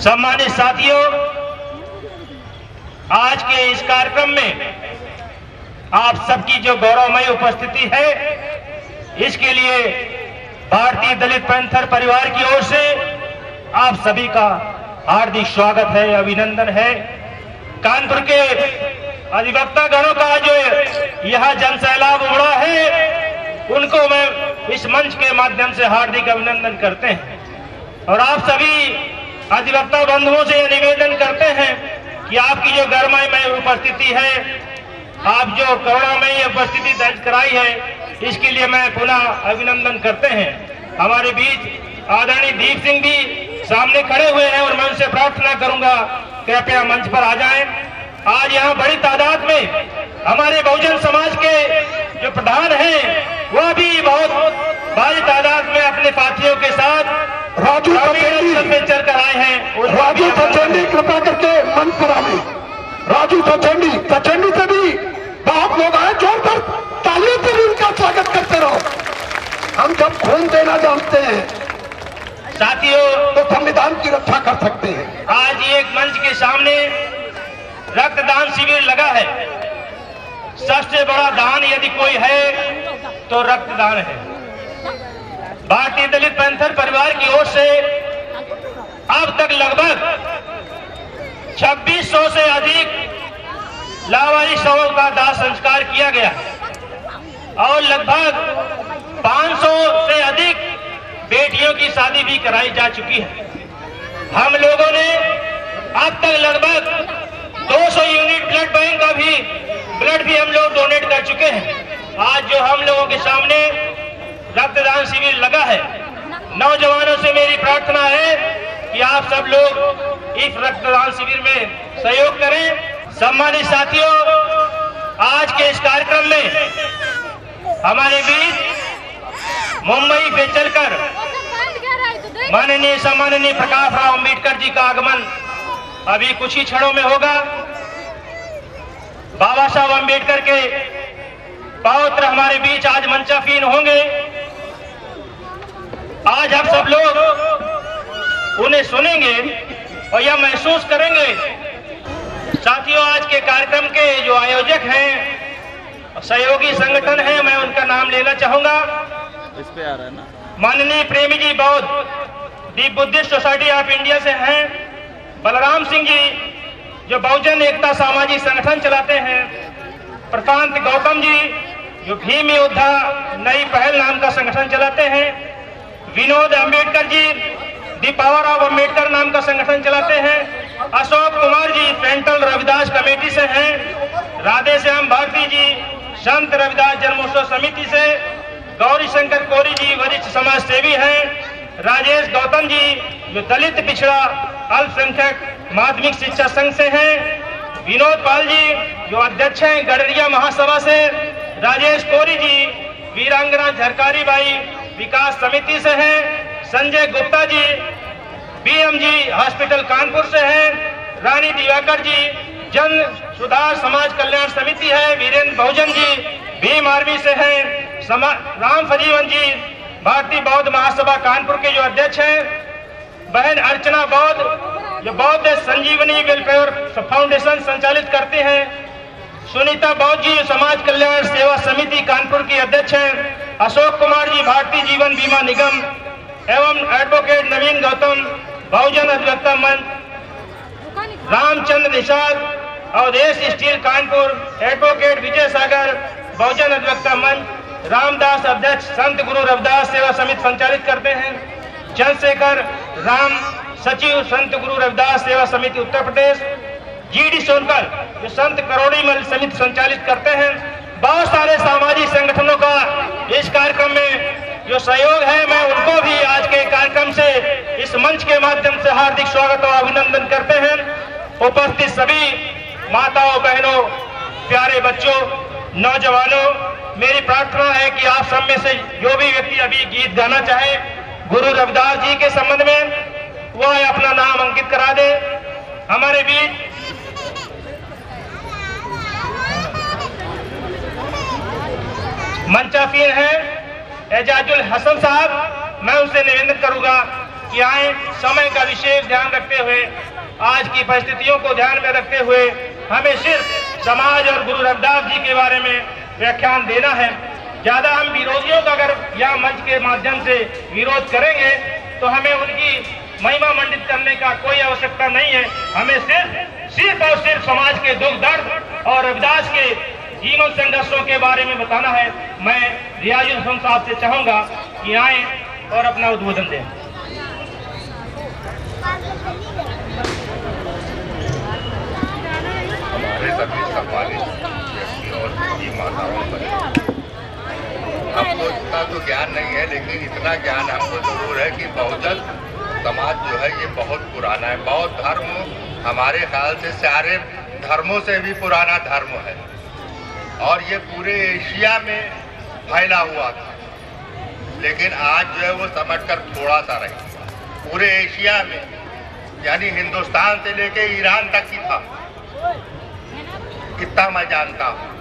सम्मानित साथियों, आज के इस कार्यक्रम में आप सबकी जो गौरवमयी उपस्थिति है, इसके लिए भारतीय दलित पैंथर परिवार की ओर से आप सभी का हार्दिक स्वागत है, अभिनंदन है। कानपुर के अधिवक्ता गणों का जो यह जनसैलाब उमड़ा है, उनको मैं इस मंच के माध्यम से हार्दिक अभिनंदन करते हैं और आप सभी अधिवक्ता बंधुओं से निवेदन करते हैं कि आपकी जो गौरवमयी उपस्थिति है, आप जो करुणामयी उपस्थिति दर्ज कराई है, इसके लिए मैं पुनः अभिनंदन करते हैं। हमारे बीच आदरणीय दीप सिंह भी सामने खड़े हुए हैं और मैं उनसे प्रार्थना करूंगा कृपया मंच पर आ जाएं। आज यहाँ बड़ी तादाद में हमारे बहुजन समाज के जो प्रधान हैं, वह भी बहुत भारी तादाद में अपने साथियों के साथ राजू में चलकर आए हैं। राजू तचेंडी कृपया करके मंच पर आवे। राजू तचेंडी से भी बहुत लोग आए, जोरदार तालियों से भी उनका स्वागत करते रहो। हम जब खून देना जानते हैं साथियों, तो संविधान की रक्षा कर सकते हैं। आज एक मंच के सामने रक्तदान शिविर लगा है। सबसे बड़ा दान यदि कोई है तो रक्तदान है। भारतीय दलित पैंथर परिवार की ओर से अब तक लगभग 2600 से अधिक लावारिस शवों का दाह संस्कार किया गया और लगभग 500 से अधिक बेटियों की शादी भी कराई जा चुकी है। हम लोगों ने अब तक लगभग 200 यूनिट ब्लड भी हम लोग डोनेट कर चुके हैं। आज जो हम लोगों के सामने रक्तदान शिविर लगा है, नौजवानों से मेरी प्रार्थना है कि आप सब लोग इस रक्तदान शिविर में सहयोग करें। सम्मानित साथियों, आज के इस कार्यक्रम में हमारे बीच मुंबई से चलकर माननीय सम्माननीय प्रकाश राव अम्बेडकर जी का आगमन अभी कुछ ही क्षणों में होगा। बाबा साहब अम्बेडकर के पौत्र हमारे बीच आज मंचासीन होंगे। आज हम सब लोग उन्हें सुनेंगे और यह महसूस करेंगे। साथियों, आज के कार्यक्रम के जो आयोजक हैं, सहयोगी संगठन हैं, मैं उनका नाम लेना चाहूंगा। इस पे आ रहा है ना, माननीय प्रेमी जी बौद्ध दी बुद्धिस्ट सोसाइटी ऑफ इंडिया से हैं। बलराम सिंह जी जो बहुजन एकता सामाजिक संगठन चलाते हैं। प्रशांत गौतम जी जो भीम योद्धा नई पहल नाम का संगठन चलाते हैं। Vinod Ambedkar ji the power of Ambedkar नाम का संगठन चलाते हैं। अशोक कुमार जी सेंट्रल रविदास कमेटी से हैं। राधे श्याम भारती जी संत रविदास जन्मोत्सव समिति से। गौरी शंकर कोरी जी वरिष्ठ समाज सेवी हैं। राजेश गौतम जी जो दलित पिछड़ा अल्पसंख्यक माध्यमिक शिक्षा संघ से हैं। विनोद पाल जी जो अध्यक्ष हैं गडरिया महासभा से। राजेश कोरी जी वीरांगना झरकारी बाई विकास समिति से हैं। संजय गुप्ता जी बीएमजी हॉस्पिटल कानपुर से हैं। रानी दिवाकर जी जन सुधार समाज कल्याण समिति है। वीरेंद्र बहुजन जी भीम आर्मी से हैं। राम फजीवन जी भारतीय बौद्ध महासभा कानपुर के जो अध्यक्ष हैं। बहन अर्चना बौद्ध जो बौद्ध संजीवनी वेलफेयर फाउंडेशन संचालित करते हैं। सुनीता बौद्ध जी समाज कल्याण सेवा समिति कानपुर की अध्यक्ष हैं। अशोक कुमार जी भारतीय जीवन बीमा निगम एवं एडवोकेट नवीन गौतम बहुजन अधिवक्ता मंच। रामचंद्र निषाद अवधेश स्टील कानपुर। एडवोकेट विजय सागर बहुजन अधिवक्ता मंच। रामदास अध्यक्ष संत गुरु रविदास सेवा समिति संचालित करते हैं। चंद्रशेखर राम सचिव संत गुरु रविदास सेवा समिति उत्तर प्रदेश। जीडी सोनकर जो संत करोड़ीमल समिति संचालित करते हैं। बहुत सारे सामाजिक संगठनों का इस कार्यक्रम में जो सहयोग है, मैं उनको भी आज के कार्यक्रम से इस मंच के माध्यम से हार्दिक स्वागत और अभिनंदन करते हैं। उपस्थित सभी माताओं, बहनों, प्यारे बच्चों, नौजवानों, मेरी प्रार्थना है कि आप सब में से जो भी व्यक्ति अभी गीत गाना चाहे गुरु रविदास जी के संबंध में, वह अपना नाम अंकित करा दे। हमारे बीच मंचासीन है एजाजुल हसन साहब। मैं उनसे निवेदन करूंगा कि कि आए, समय का विशेष ध्यान रखते हुए, आज की परिस्थितियों को ध्यान में रखते हुए हमें सिर्फ समाज और गुरु रविदास जी के बारे में व्याख्यान देना है। ज्यादा हम विरोधियों का अगर यह मंच के माध्यम से विरोध करेंगे तो हमें उनकी महिमा मंडित करने का कोई आवश्यकता नहीं है। हमें सिर्फ और सिर्फ समाज के दुख दर्द और रविदास के जीवन संघर्षों के बारे में बताना है। मैं रियाजुल हसन साहब से चाहूंगा कि आए और अपना उद्बोधन दें। हमारे सभी सम्मानित व्यक्तियों और सभी माताओं पर हमको इतना तो ज्ञान नहीं है, लेकिन इतना ज्ञान हमको जरूर है कि बहुजन समाज जो है ये बहुत पुराना है। बौद्ध धर्म हमारे ख्याल से सारे धर्मों से भी पुराना धर्म है और ये पूरे एशिया में फैला हुआ था, लेकिन आज जो है वो समझकर थोड़ा सा रही। पूरे एशिया में यानी हिंदुस्तान से लेके ईरान तक की था, कितना मैं जानता हूँ।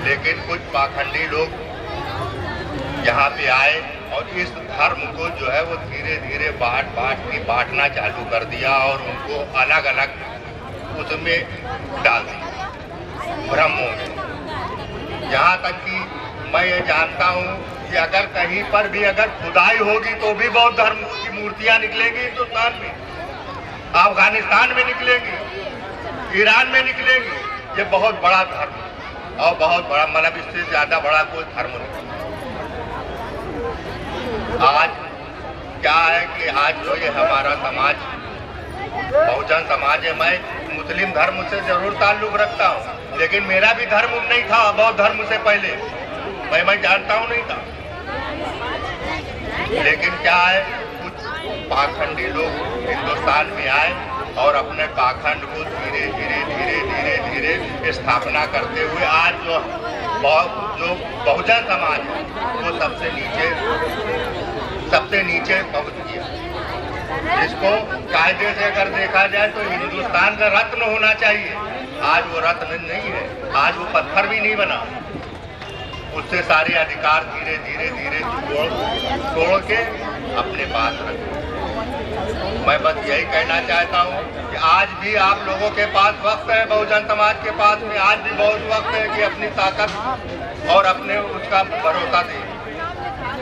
लेकिन कुछ पाखंडी लोग यहाँ पे आए और इस धर्म को जो है वो धीरे धीरे बांटना चालू कर दिया और उनको अलग अलग उसमें डाल दिया, ब्रह्मों में। यहाँ तक कि मैं ये जानता हूँ कि अगर कहीं पर भी अगर खुदाई होगी तो भी बौद्ध धर्म की मूर्तियाँ निकलेंगी हिंदुस्तान में, अफगानिस्तान में निकलेंगी, ईरान में निकलेंगी। ये बहुत बड़ा धर्म और बहुत बड़ा, मतलब इससे ज्यादा बड़ा कोई धर्म नहीं। आज क्या है कि आज जो ये हमारा समाज बहुजन समाज है, मैं मुस्लिम धर्म से जरूर ताल्लुक रखता हूँ, लेकिन मेरा भी धर्म नहीं था बौद्ध धर्म से पहले, मैं जानता हूँ नहीं था। लेकिन क्या है, कुछ पाखंडी लोग हिंदुस्तान में आए और अपने पाखंड को धीरे धीरे स्थापना करते हुए आज जो बहुजन समाज है वो सबसे नीचे पहुंच गया। जिसको कायदे से अगर देखा जाए तो हिंदुस्तान का रत्न होना चाहिए, आज वो रत्न नहीं है, आज वो पत्थर भी नहीं बना। उससे सारे अधिकार धीरे धीरे तोड़ के अपने पास रखे। मैं बस यही कहना चाहता हूँ कि आज भी आप लोगों के पास वक्त है, बहुजन समाज के पास में आज भी बहुत वक्त है कि अपनी ताकत और अपने उसका भरोसा दें,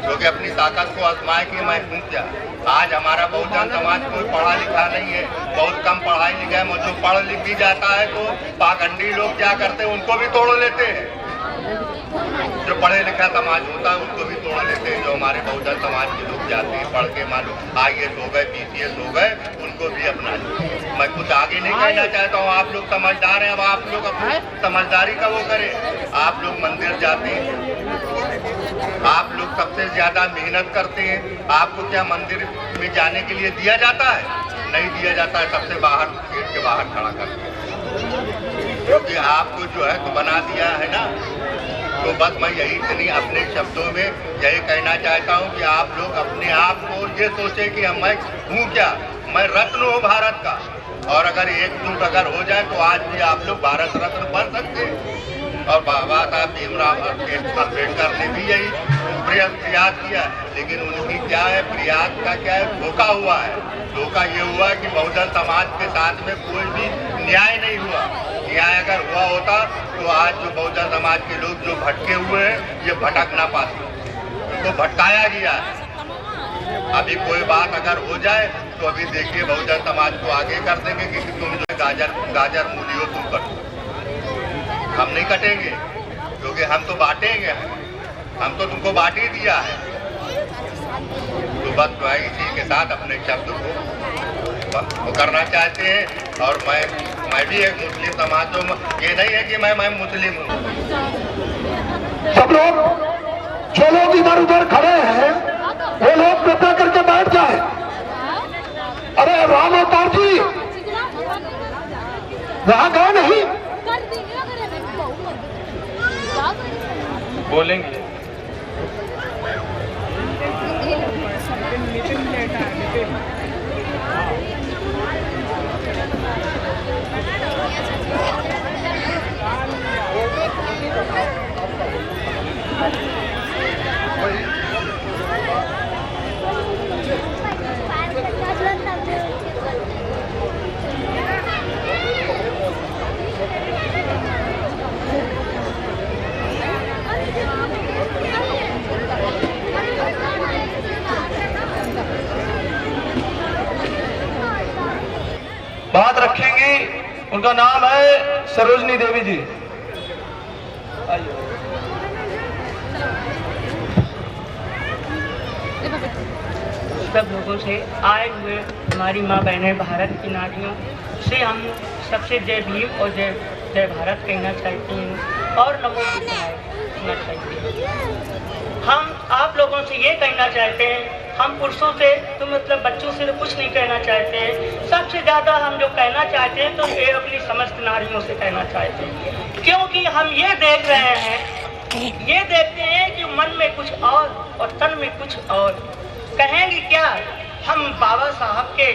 क्योंकि अपनी ताकत को आजमाए कि मैं हूँ क्या। आज हमारा बहुजन समाज कोई पढ़ा लिखा नहीं है, बहुत कम पढ़ाई लिखा है। जो पढ़ लिख भी जाता है तो पाखंडी लोग क्या करते हैं, उनको भी तोड़ लेते हैं। जो पढ़े लिखा समाज होता है उसको भी तोड़ लेते हैं। जो हमारे बहुजन समाज के लोग जाते हैं, पढ़ के मालूम IAS हो गए, PCS हो गए, उनको भी अपना लेते। मैं कुछ आगे नहीं कहना चाहता हूँ, आप लोग समझदार हैं, अब आप लोग अपनी समझदारी का वो करें। आप लोग मंदिर जाते हैं, आप लोग सबसे ज्यादा मेहनत करते हैं। आपको क्या मंदिर में जाने के लिए दिया जाता है? नहीं दिया जाता है, सबसे बाहर गेट के बाहर खड़ा करते हैं, क्योंकि आपको जो है तो बना दिया है ना। तो बस मैं यही इतनी अपने शब्दों में यही कहना चाहता हूँ कि आप लोग अपने आप को ये सोचे कि मैं हूँ क्या, मैं रत्न हूँ भारत का। और अगर एकजुट अगर हो जाए तो आज भी आप लोग भारत रत्न बन सकते हैं। और बाबा साहब भीमराव अम्बेडकर ने भी यही प्रयास किया, लेकिन उनकी क्या है, प्रयास का क्या है, धोखा हुआ है। धोखा ये हुआ कि बहुजन समाज के साथ में कोई भी न्याय नहीं हुआ। न्याय अगर हुआ होता तो आज जो बहुजन समाज के लोग जो भटके हुए हैं ये भटक ना पाते, उनको भटकाया गया है। अभी कोई बात अगर हो जाए तो अभी देखिए बहुजन समाज को आगे कर देंगे कि तुम जो गाजर मूली हो तुम करो। हम नहीं कटेंगे, क्योंकि हम तो बांटेंगे, हम तो तुमको बांट ही दिया है। तो बस मैं इसी के साथ अपने शब्द को करना चाहते हैं। और मैं भी एक मुस्लिम समाज, ये नहीं है कि मैं मुस्लिम हूँ। सब लोग जो लोग इधर उधर खड़े हैं वो लोग कृपया करके बैठ जाए। अरे राम अवतार जी वहां गए नहीं, बोलेंगे। बात रखेंगी। उनका नाम है सरोजनी देवी जी। सब लोगों से आए हुए हमारी माँ बहनें भारत की नारियों से हम सबसे जय भीम और जय जय भारत कहना चाहती हूँ और नमो बुद्धाय कहना चाहती हूँ। हम आप लोगों से ये कहना चाहते हैं, हम पुरुषों से तो मतलब बच्चों से तो कुछ नहीं कहना चाहते हैं। सबसे ज़्यादा हम जो कहना चाहते हैं तो ये अपनी समस्त नारियों से कहना चाहते हैं, क्योंकि हम ये देख रहे हैं, ये देखते हैं कि मन में कुछ और तन में कुछ और। कहेंगे क्या, हम बाबा साहब के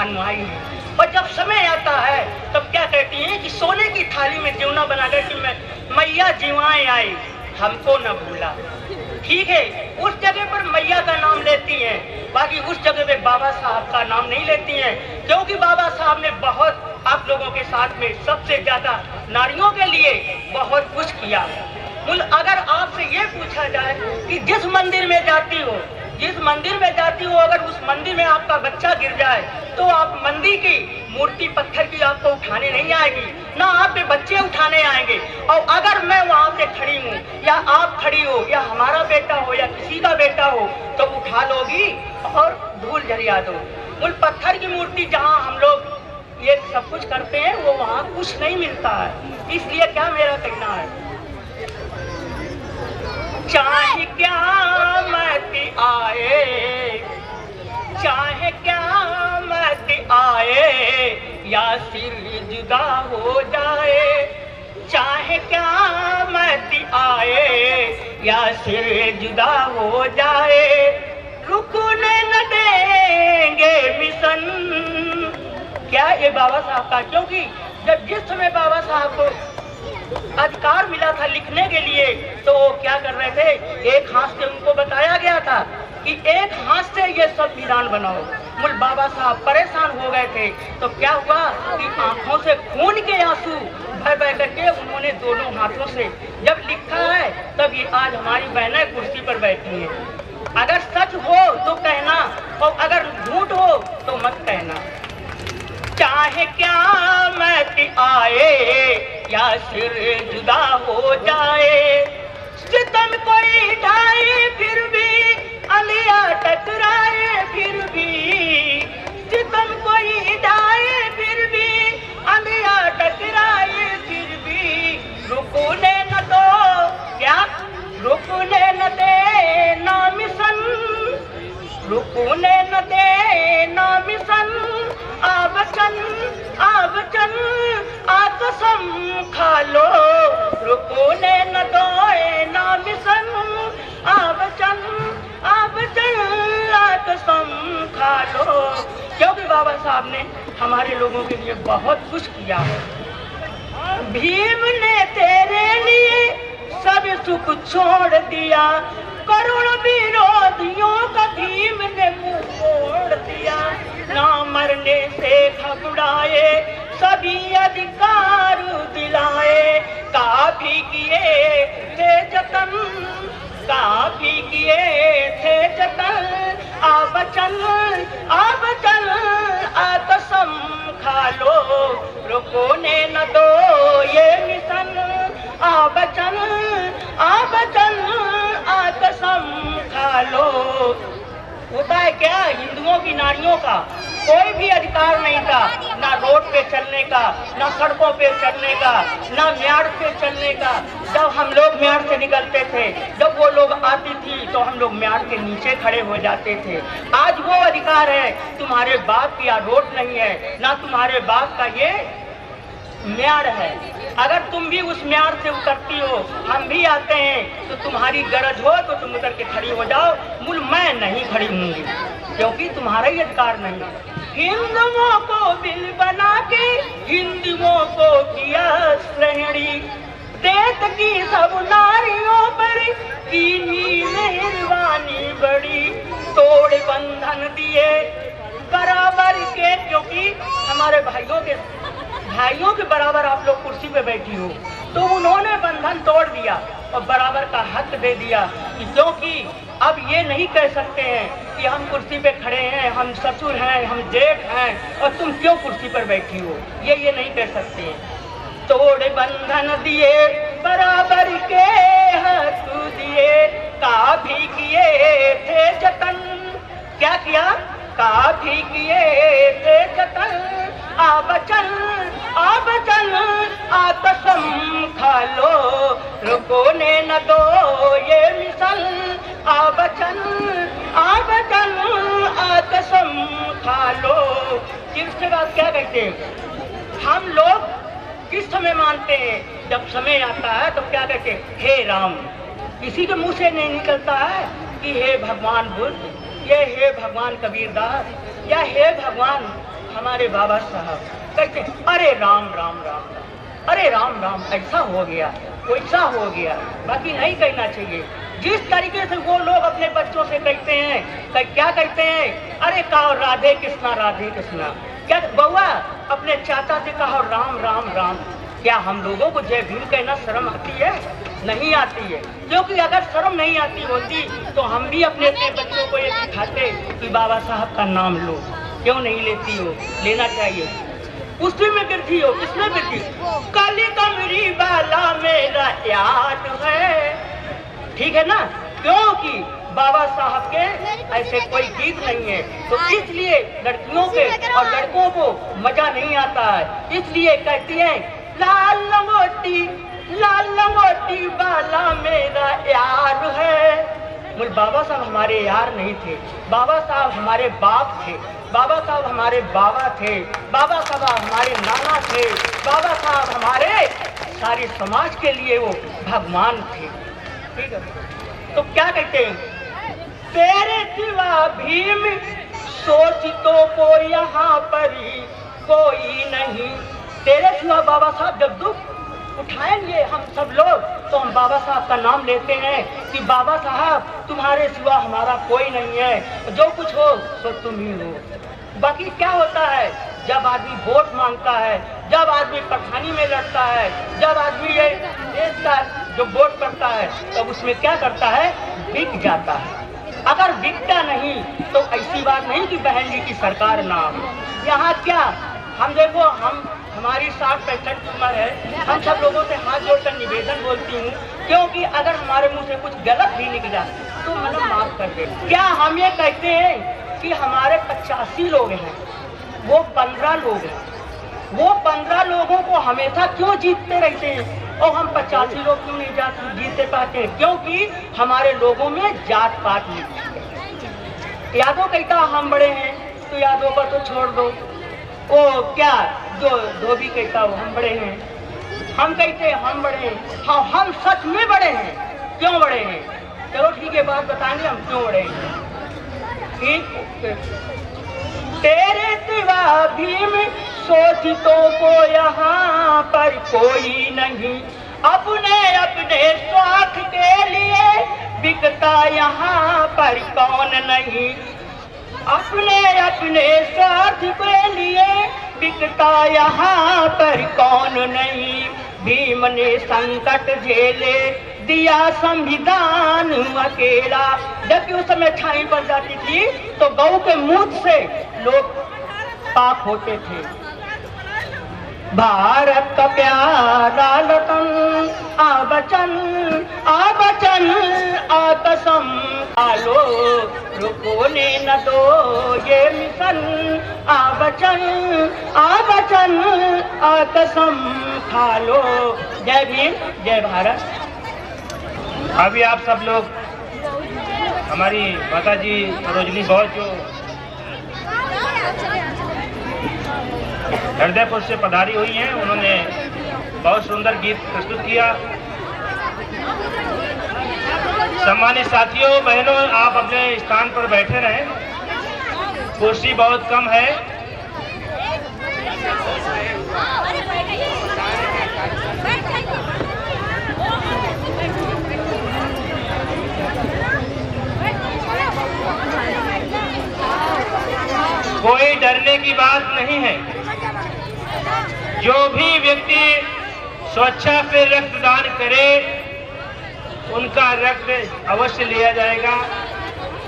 अनुयायी हैं, और जब समय आता है तब क्या कहती हैं कि सोने की थाली में जीवना बनाकर कि मैया जीवाएं आई हमको न भूला। ठीक है, उस जगह पर मैया का नाम लेती हैं, बाकी उस जगह पे बाबा साहब का नाम नहीं लेती हैं, क्योंकि बाबा साहब ने बहुत आप लोगों के साथ में सबसे ज्यादा नारियों के लिए बहुत कुछ किया। अगर आपसे ये पूछा जाए कि जिस मंदिर में जाती हो, अगर उस मंदिर में आपका बच्चा गिर जाए तो आप मंदिर की मूर्ति पत्थर की आपको उठाने नहीं आएगी, ना आपके बच्चे उठाने आएंगे। और अगर मैं वहाँ पे खड़ी हूँ या आप खड़ी हो या हमारा बेटा हो या किसी का बेटा हो तो उठा लोगी और धूल झरिया दो। उन पत्थर की मूर्ति जहाँ हम लोग ये सब कुछ करते हैं वो वहाँ कुछ नहीं मिलता है। इसलिए क्या मेरा कहना है, चाहे क्या मत आए, चाहे क्या मत आए या सिर जुदा हो जाए, चाहे क्या मत आए या सिर जुदा हो जाए, रुकने न देंगे मिशन। क्या ये बाबा साहब का, क्योंकि जब जिस समय बाबा साहब को अधिकार मिला था लिखने के लिए तो क्या कर रहे थे, एक हाथ से उनको बताया गया था कि एक हाथ से ये संविधान बनाओ। मूल बाबा साहब परेशान हो गए थे तो क्या हुआ कि आंखों से खून के आंसू बह बह करके उन्होंने दोनों हाथों से जब लिखा है तब ये आज हमारी बहनें कुर्सी पर बैठी हैं। अगर सच हो तो कहना और अगर झूठ हो तो मत कहना। चाहे क्या मत आए या सिर जुदा हो जाए, सितम कोई ढाए फिर भी अलिया टकराए, फिर भी सितम कोई ढाए फिर भी अलिया टकराए, फिर भी रुकने न दो, क्या रुकने न दे ना मिशन, रुकने न दे ना मिशन। आबचन आबचन आकसम खा लो, रुकने न दोए ना मिशन। आबचन आबचन आकसम खा लो, क्योंकि बाबा साहब ने हमारे लोगों के लिए बहुत कुछ किया है। भीम ने तेरे लिए सब सुख छोड़ दिया, करुण विरोधियों का भीम ने मुंह मोड़ दिया। ना मरने से घबराए सभी अधिकार दिलाए, काफी किए थे जतन, काफी किए थे जतन। आबचन आबचन आकसम खा लो, रुकने न दो ये मिशन। आबचन आबचन आकसम खा लो। होता है क्या, हिंदुओं की नारियों का कोई भी अधिकार नहीं था, ना रोड पे चलने का, ना सड़कों पे चलने का, ना म्याड़ पे चलने का। जब हम लोग म्याड़ से निकलते थे, जब वो लोग आती थी तो हम लोग म्याड़ के नीचे खड़े हो जाते थे। आज वो अधिकार है, तुम्हारे बाप की रोड नहीं है, ना तुम्हारे बाप का ये म्याड़ है। अगर तुम भी उस म्याड़ से उतरती हो, हम भी आते हैं, तो तुम्हारी गरज हो तो तुम उतर के खड़ी हो जाओ। मूल मैं नहीं खड़ी होंगी क्योंकि तुम्हारा ही अधिकार नहीं है। हिंदुओं को बिल बना के हिंदुओं को किया श्रेणी, देश की सब नारियों पर की मेहरबानी बड़ी, तोड़ बंधन दिए बराबर के, क्योंकि हमारे भाइयों के बराबर आप लोग कुर्सी पे बैठी हो, तो उन्होंने बंधन तोड़ दिया और बराबर का हक दे दिया कि क्योंकि अब ये नहीं कह सकते हैं कि हम कुर्सी पे खड़े हैं, हम ससुर हैं, हम जेठ हैं और तुम क्यों कुर्सी पर बैठी हो, ये नहीं कह सकते हैं। तोड़ बंधन दिए बराबर के हाथ दिए, काफी किए थे जतन, क्या किया, काफी किए थे जतन, आ बचन आ कसम खा लो, रुको ने न दो ये मिसल, आ बचन आ कसम खा लो। इसके बाद क्या कहते हैं, हम लोग किस समय मानते हैं, जब समय आता है तो क्या कहते हैं, हे राम। किसी के मुंह से नहीं निकलता है कि हे भगवान बुद्ध, ये हे भगवान कबीरदास, या हे भगवान हमारे बाबा साहब। कहते अरे राम राम राम, अरे राम राम, ऐसा हो गया वैसा हो गया, बाकी नहीं कहना चाहिए। जिस तरीके से वो लोग अपने बच्चों से कहते हैं, क्या कहते हैं, अरे कहो राधे कृष्णा राधे कृष्णा, क्या बउआ अपने चाचा से कहो राम राम राम। क्या हम लोगों को जय भीम कहना शर्म आती है? नहीं आती है, क्योंकि अगर शर्म नहीं आती होती तो हम भी अपने बच्चों को ये सिखाते कि बाबा साहब का नाम लो। क्यों नहीं लेती हो? लेना चाहिए। उसी में गिरती हो, किसमें गिरती? काली कमरी वाला मेरा याद है, ठीक है ना, क्योंकि बाबा साहब के ऐसे कोई गीत नहीं है, तो इसलिए लड़कियों के और लड़कों को मजा नहीं आता है। इसलिए कहती है लाल लंगोटी वाला मेरा यार है। बोल बाबा साहब हमारे यार नहीं थे, बाबा साहब हमारे बाप थे, बाबा साहब हमारे बाबा थे, बाबा साहब हमारे नाना थे, बाबा साहब हमारे सारे समाज के लिए वो भगवान थे। ठीक है, तो क्या कहते हैं, तेरे सिवा भीम सोचितों को यहाँ पर ही कोई नहीं। तेरे सिवा बाबा साहब जब दुख उठाएंगे हम सब लोग तो हम बाबा साहब का नाम लेते हैं कि बाबा साहब तुम्हारे सिवा हमारा कोई नहीं है, जो कुछ हो तो तुम ही हो। बाकी क्या होता है, जब आदमी वोट मांगता है, जब आदमी प्रधानी में लड़ता है, जब आदमी ये देश का जो वोट करता है, तब तो उसमें क्या करता है, बिक जाता है। अगर बिकता नहीं तो ऐसी बात नहीं कि बहन जी की सरकार ना हो। यहाँ क्या हम देखो, हमारी 60-65 उम्र है, हम सब लोगों से हाथ जोड़कर निवेदन बोलती हूँ, क्योंकि अगर हमारे मुंह से कुछ गलत भी निकला तो मतलब माफ कर दे। क्या हम ये कहते हैं कि हमारे 85 लोग हैं, वो 15 लोग हैं, वो 15 लोगों को हमेशा क्यों जीतते रहते हैं और हम 85 लोग क्यों नहीं जीतते पाते हैं? क्योंकि हमारे लोगों में जात पात नहीं। यादव कहता हम बड़े हैं तो यादव पर तो छोड़ दो, ओ क्या जो धोबी कहता हो हम बड़े हैं, हम कहते हम बड़े हैं। हाँ, हम सच में बड़े हैं। क्यों बड़े हैं? चलो ठीक है, बात बताएंगे हम क्यों बड़े हैं। ठीक, तेरे सिवा भीम सोचितों को यहाँ पर कोई नहीं, अपने स्वार्थ के लिए बिकता यहाँ पर कौन नहीं, अपने स्वार्थ के लिए बिकता यहाँ पर कौन नहीं। भीम ने संकट झेले दिया संविधान अकेला। जबकि उस समय छाई पड़ जाती थी तो गौ के मूत्र से लोग पाक होते थे। भारत का प्यारा रतन आ बचन आ कसम खा लो, रुको ने न दो ये मिशन, आ बचन आ कसम खा लो। जय भीम, जय भारत। अभी आप सब लोग हमारी माताजी सरोजनी बौद्ध जो हृदयपुर से पधारी हुई हैं, उन्होंने बहुत सुंदर गीत प्रस्तुत किया। सम्मानित साथियों, बहनों, आप अपने स्थान पर बैठे रहें, कुर्सी बहुत कम है। कोई डरने की बात नहीं है। जो भी व्यक्ति स्वेच्छा से रक्तदान करे उनका रक्त अवश्य लिया जाएगा।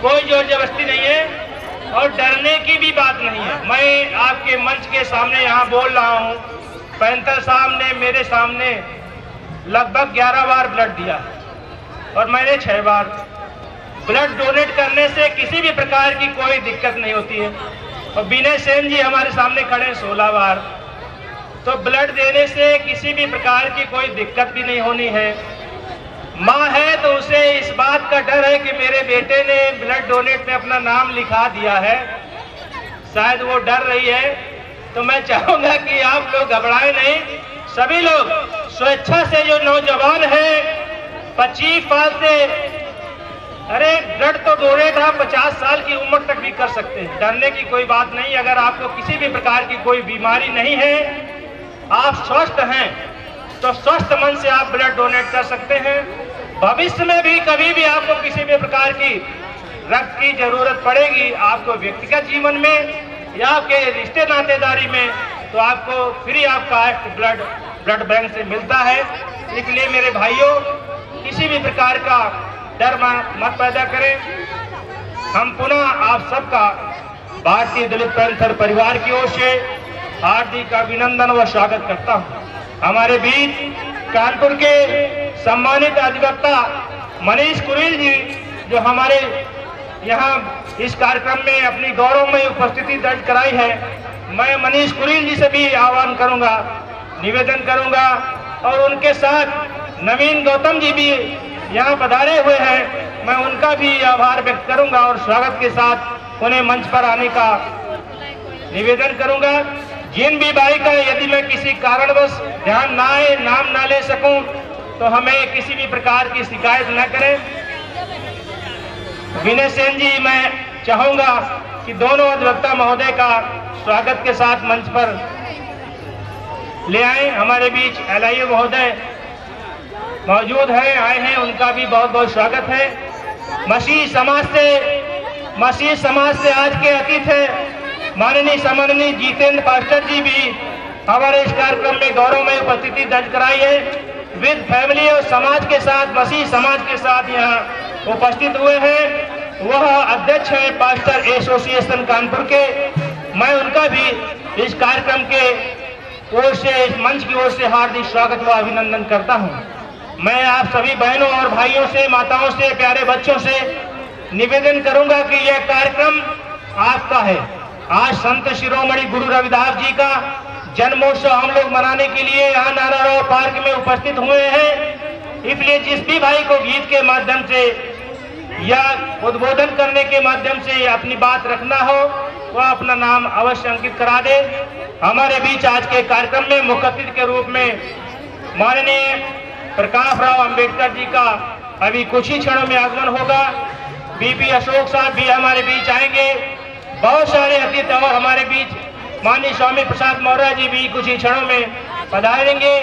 कोई जोर जबरदस्ती नहीं है और डरने की भी बात नहीं है। मैं आपके मंच के सामने यहाँ बोल रहा हूँ, पैंथर साहब ने मेरे सामने लगभग 11 बार ब्लड दिया और मैंने 6 बार। ब्लड डोनेट करने से किसी भी प्रकार की कोई दिक्कत नहीं होती है। और विनय सेन जी हमारे सामने खड़े हैं 16 बार। तो ब्लड देने से किसी भी प्रकार की कोई दिक्कत भी नहीं होनी है। माँ है तो उसे इस बात का डर है कि मेरे बेटे ने ब्लड डोनेट में अपना नाम लिखा दिया है, शायद वो डर रही है। तो मैं चाहूंगा कि आप लोग घबराएं नहीं, सभी लोग स्वेच्छा से, जो नौजवान है 25 साल से, अरे ब्लड तो डोनेट आप 50 साल की उम्र तक भी कर सकते हैं, डरने की कोई बात नहीं। अगर आपको किसी भी प्रकार की कोई बीमारी नहीं है, आप स्वस्थ हैं, तो स्वस्थ मन से आप ब्लड डोनेट कर सकते हैं। भविष्य में भी कभी भी आपको किसी भी प्रकार की रक्त की जरूरत पड़ेगी, आपको व्यक्तिगत जीवन में या आपके रिश्ते नातेदारी में, तो आपको free of cost blood bank से मिलता है। इसलिए मेरे भाइयों, किसी भी प्रकार का डर मत पैदा करें। हम पुनः आप सबका भारतीय दलित पैंथर परिवार की ओर से हार्दिक अभिनंदन व स्वागत करता हूं। हमारे बीच कानपुर के सम्मानित अधिवक्ता मनीष कुरेल जी, जो हमारे यहाँ इस कार्यक्रम में अपनी गौरवमयी उपस्थिति दर्ज कराई है, मैं मनीष कुरेल जी से भी आह्वान करूंगा, निवेदन करूंगा। और उनके साथ नवीन गौतम जी भी यहाँ पधारे हुए हैं, मैं उनका भी आभार व्यक्त करूंगा और स्वागत के साथ उन्हें मंच पर आने का निवेदन करूंगा। जिन भी भाई का यदि मैं किसी कारणवश ध्यान ना आए, नाम ना ले सकूं, तो हमें किसी भी प्रकार की शिकायत न करें। विनय सेन जी, मैं चाहूंगा कि दोनों अधिवक्ता महोदय का स्वागत के साथ मंच पर ले आए। हमारे बीच LIO महोदय मौजूद है, आए हैं, उनका भी बहुत बहुत स्वागत है। मसीह समाज से आज के अतिथि है माननीय सम्माननीय जितेंद्र पास्टर जी भी हमारे इस कार्यक्रम में गौरवमय उपस्थिति दर्ज कराई है। विद फैमिली और समाज के साथ, मसीह समाज के साथ यहाँ उपस्थित हुए हैं। वह अध्यक्ष है पास्टर एसोसिएशन कानपुर के। मैं उनका भी इस कार्यक्रम के ओर से, इस मंच की ओर से हार्दिक स्वागत व अभिनंदन करता हूँ। मैं आप सभी बहनों और भाइयों से, माताओं से, प्यारे बच्चों से निवेदन करूंगा कि यह कार्यक्रम आपका है। आज संत शिरोमणि गुरु रविदास जी का जन्मोत्सव हम लोग मनाने के लिए यहाँ नारायण पार्क में उपस्थित हुए हैं। इसलिए जिस भी भाई को गीत के माध्यम से या उद्बोधन करने के माध्यम से अपनी बात रखना हो, वह अपना नाम अवश्य अंकित करा दे। हमारे बीच आज के कार्यक्रम में मुख्य अतिथि के रूप में माननीय प्रकाश राव अंबेडकर जी का अभी कुछ ही क्षणों में आगमन होगा। BP अशोक साहब भी हमारे बीच आएंगे। बहुत सारे अतिथि और हमारे बीच माननीय स्वामी प्रसाद मौर्य जी भी कुछ ही क्षणों में पधारेंगे।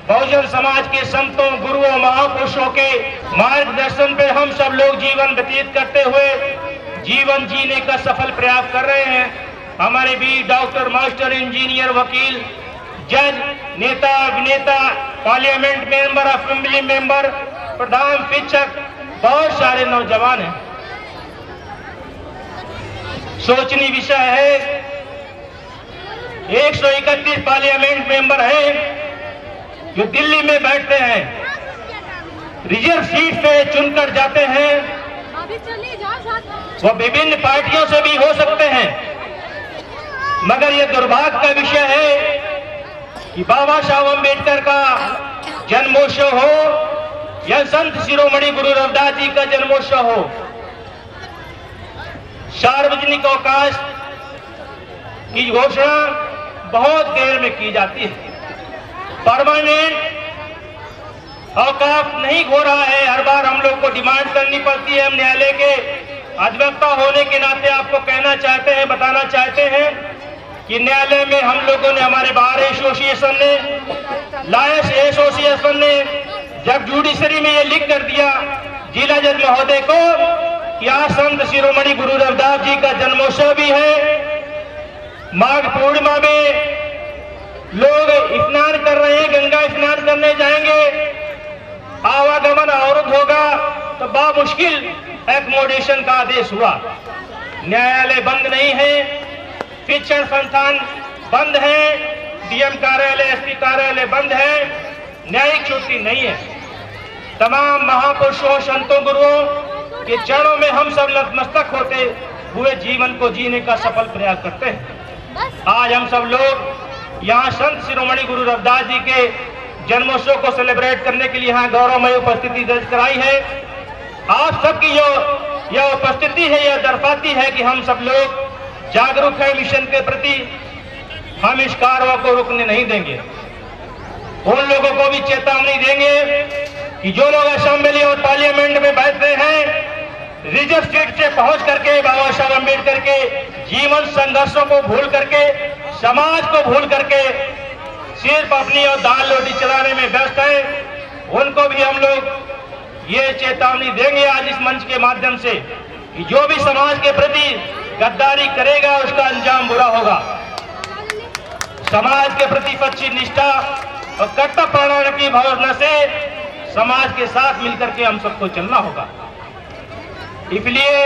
बहुजन समाज के संतों, गुरुओं, महापुरुषों के मार्गदर्शन पे हम सब लोग जीवन व्यतीत करते हुए जीवन जीने का सफल प्रयास कर रहे हैं। हमारे बीच डॉक्टर, मास्टर, इंजीनियर, वकील, जज, नेता, अभिनेता, पार्लियामेंट मेंबर, असेंबली मेंबर, प्रधान शिक्षक, बहुत सारे नौजवान हैं। सोचनीय विषय है, 131 पार्लियामेंट मेंबर हैं जो दिल्ली में बैठते हैं, रिजर्व सीट पे चुनकर जाते हैं। वो विभिन्न पार्टियों से भी हो सकते हैं, मगर यह दुर्भाग्य का विषय है कि बाबा साहब अम्बेडकर का जन्मोत्सव हो या संत शिरोमणि गुरु रविदास जी का जन्मोत्सव हो, सार्वजनिक अवकाश की घोषणा बहुत देर में की जाती है। परमानेंट अवकाश नहीं हो रहा है। हर बार हम लोग को डिमांड करनी पड़ती है। हम न्यायालय के अधिवक्ता होने के नाते आपको कहना चाहते हैं, बताना चाहते हैं कि न्यायालय में हम लोगों ने, हमारे बार एसोसिएशन ने, लॉयर्स एसोसिएशन ने जब जुडिशरी में ये लिख कर दिया जिला जज महोदय को कि आज संत शिरोमणि गुरु रविदास जी का जन्मोत्सव भी है, माघ पूर्णिमा में लोग स्नान कर रहे हैं, गंगा स्नान करने जाएंगे, आवागमन अवरुद्ध होगा, तो बा मुश्किल एकोमोडेशन का आदेश हुआ। न्यायालय बंद नहीं है, शिक्षण संस्थान बंद है, डीएम कार्यालय, एसपी कार्यालय बंद है, न्यायिक छुट्टी नहीं है। तमाम महापुरुषों, संतों, गुरुओं के चरणों में हम सब नतमस्तक होते हुए जीवन को जीने का सफल प्रयास करते हैं। आज हम सब लोग यहाँ संत शिरोमणि गुरु रविदास जी के जन्मोत्सव को सेलिब्रेट करने के लिए यहाँ गौरवमय उपस्थिति दर्ज कराई है। आप सबकी जो यह उपस्थिति है, यह दर्शाती है कि हम सब लोग जागरूक हैं मिशन के प्रति। हम इस कार्य को रुकने नहीं देंगे। उन लोगों को भी चेतावनी देंगे कि जो लोग असेंबली और पार्लियामेंट में बैठते हैं, रिजर्व सीट से पहुंच करके बाबा साहब अम्बेडकर के जीवन संघर्षों को भूल करके, समाज को भूल करके सिर्फ अपनी और दाल रोटी चलाने में व्यस्त है, उनको भी हम लोग ये चेतावनी देंगे आज इस मंच के माध्यम से कि जो भी समाज के प्रति गद्दारी करेगा उसका अंजाम बुरा होगा। समाज के प्रति सच्ची निष्ठा और कर्तव्य परायण की भावना से समाज के साथ मिलकर के हम सबको चलना होगा। इसलिए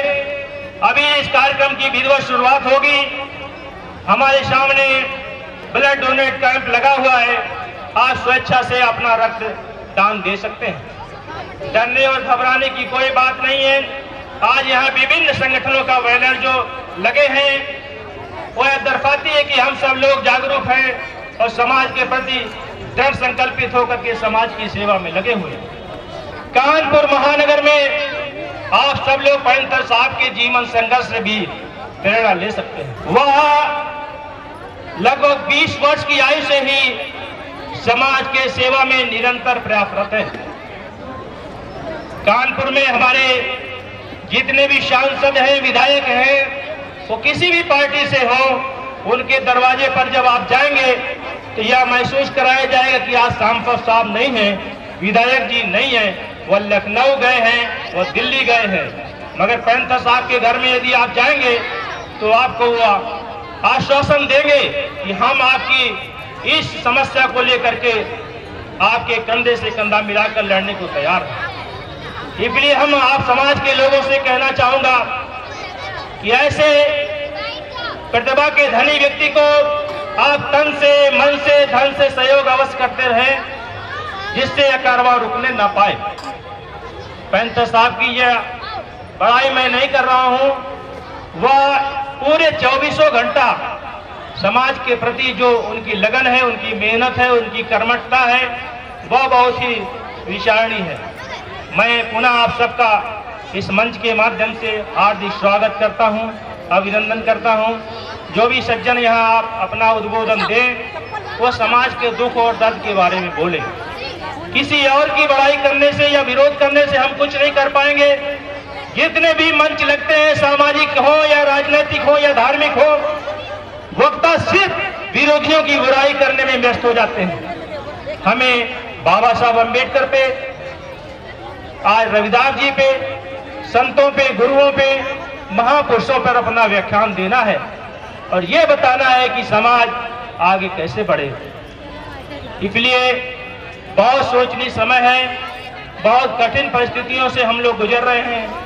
अभी इस कार्यक्रम की विधिवत शुरुआत होगी। हमारे सामने ब्लड डोनेट कैंप लगा हुआ है। आप स्वेच्छा से अपना रक्त दान दे सकते हैं। डरने और घबराने की कोई बात नहीं है। आज यहाँ विभिन्न संगठनों का बैनर जो लगे हैं वो दर्शाती है कि हम सब लोग जागरूक हैं और समाज के प्रति दृढ़ संकल्पित होकर के समाज की सेवा में लगे हुए हैं। कानपुर महानगर में आप सब लोग पैंथर साहब के जीवन संघर्ष से भी प्रेरणा ले सकते हैं। वह लगभग 20 वर्ष की आयु से ही समाज के सेवा में निरंतर प्रयासरत है। कानपुर में हमारे जितने भी सांसद हैं, विधायक हैं, वो किसी भी पार्टी से हो, उनके दरवाजे पर जब आप जाएंगे तो यह महसूस कराया जाएगा कि आज सांसद साहब नहीं है, विधायक जी नहीं है, वह लखनऊ गए हैं, वह दिल्ली गए हैं। मगर पैंथर साहब के घर में यदि आप जाएंगे तो आपको वह आश्वासन देंगे कि हम आपकी इस समस्या को लेकर के आपके कंधे से कंधा मिलाकर लड़ने को तैयार हैं। इसलिए हम आप समाज के लोगों से कहना चाहूंगा कि ऐसे प्रतिभा के धनी व्यक्ति को आप तन से, मन से, धन से सहयोग अवश्य करते रहें, जिससे यह कारवां रुकने ना पाए। पैंथर साहब की यह बड़ाई मैं नहीं कर रहा हूं, वह पूरे 24 घंटा समाज के प्रति जो उनकी लगन है, उनकी मेहनत है, उनकी कर्मठता है, वह बहुत ही विचारणीय है। मैं पुनः आप सबका इस मंच के माध्यम से हार्दिक स्वागत करता हूं, अभिनंदन करता हूं। जो भी सज्जन यहां आप अपना उद्बोधन दें, वो समाज के दुख और दर्द के बारे में बोले। किसी और की बड़ाई करने से या विरोध करने से हम कुछ नहीं कर पाएंगे। जितने भी मंच लगते हैं, सामाजिक हो या राजनीतिक हो या धार्मिक हो, वक्ता सिर्फ विरोधियों की बुराई करने में व्यस्त हो जाते हैं। हमें बाबा साहब अम्बेडकर पे, आज रविदास जी पे, संतों पे, गुरुओं पे, महापुरुषों पर अपना व्याख्यान देना है और ये बताना है कि समाज आगे कैसे बढ़े। इसलिए बहुत सोचनीय समय है, बहुत कठिन परिस्थितियों से हम लोग गुजर रहे हैं।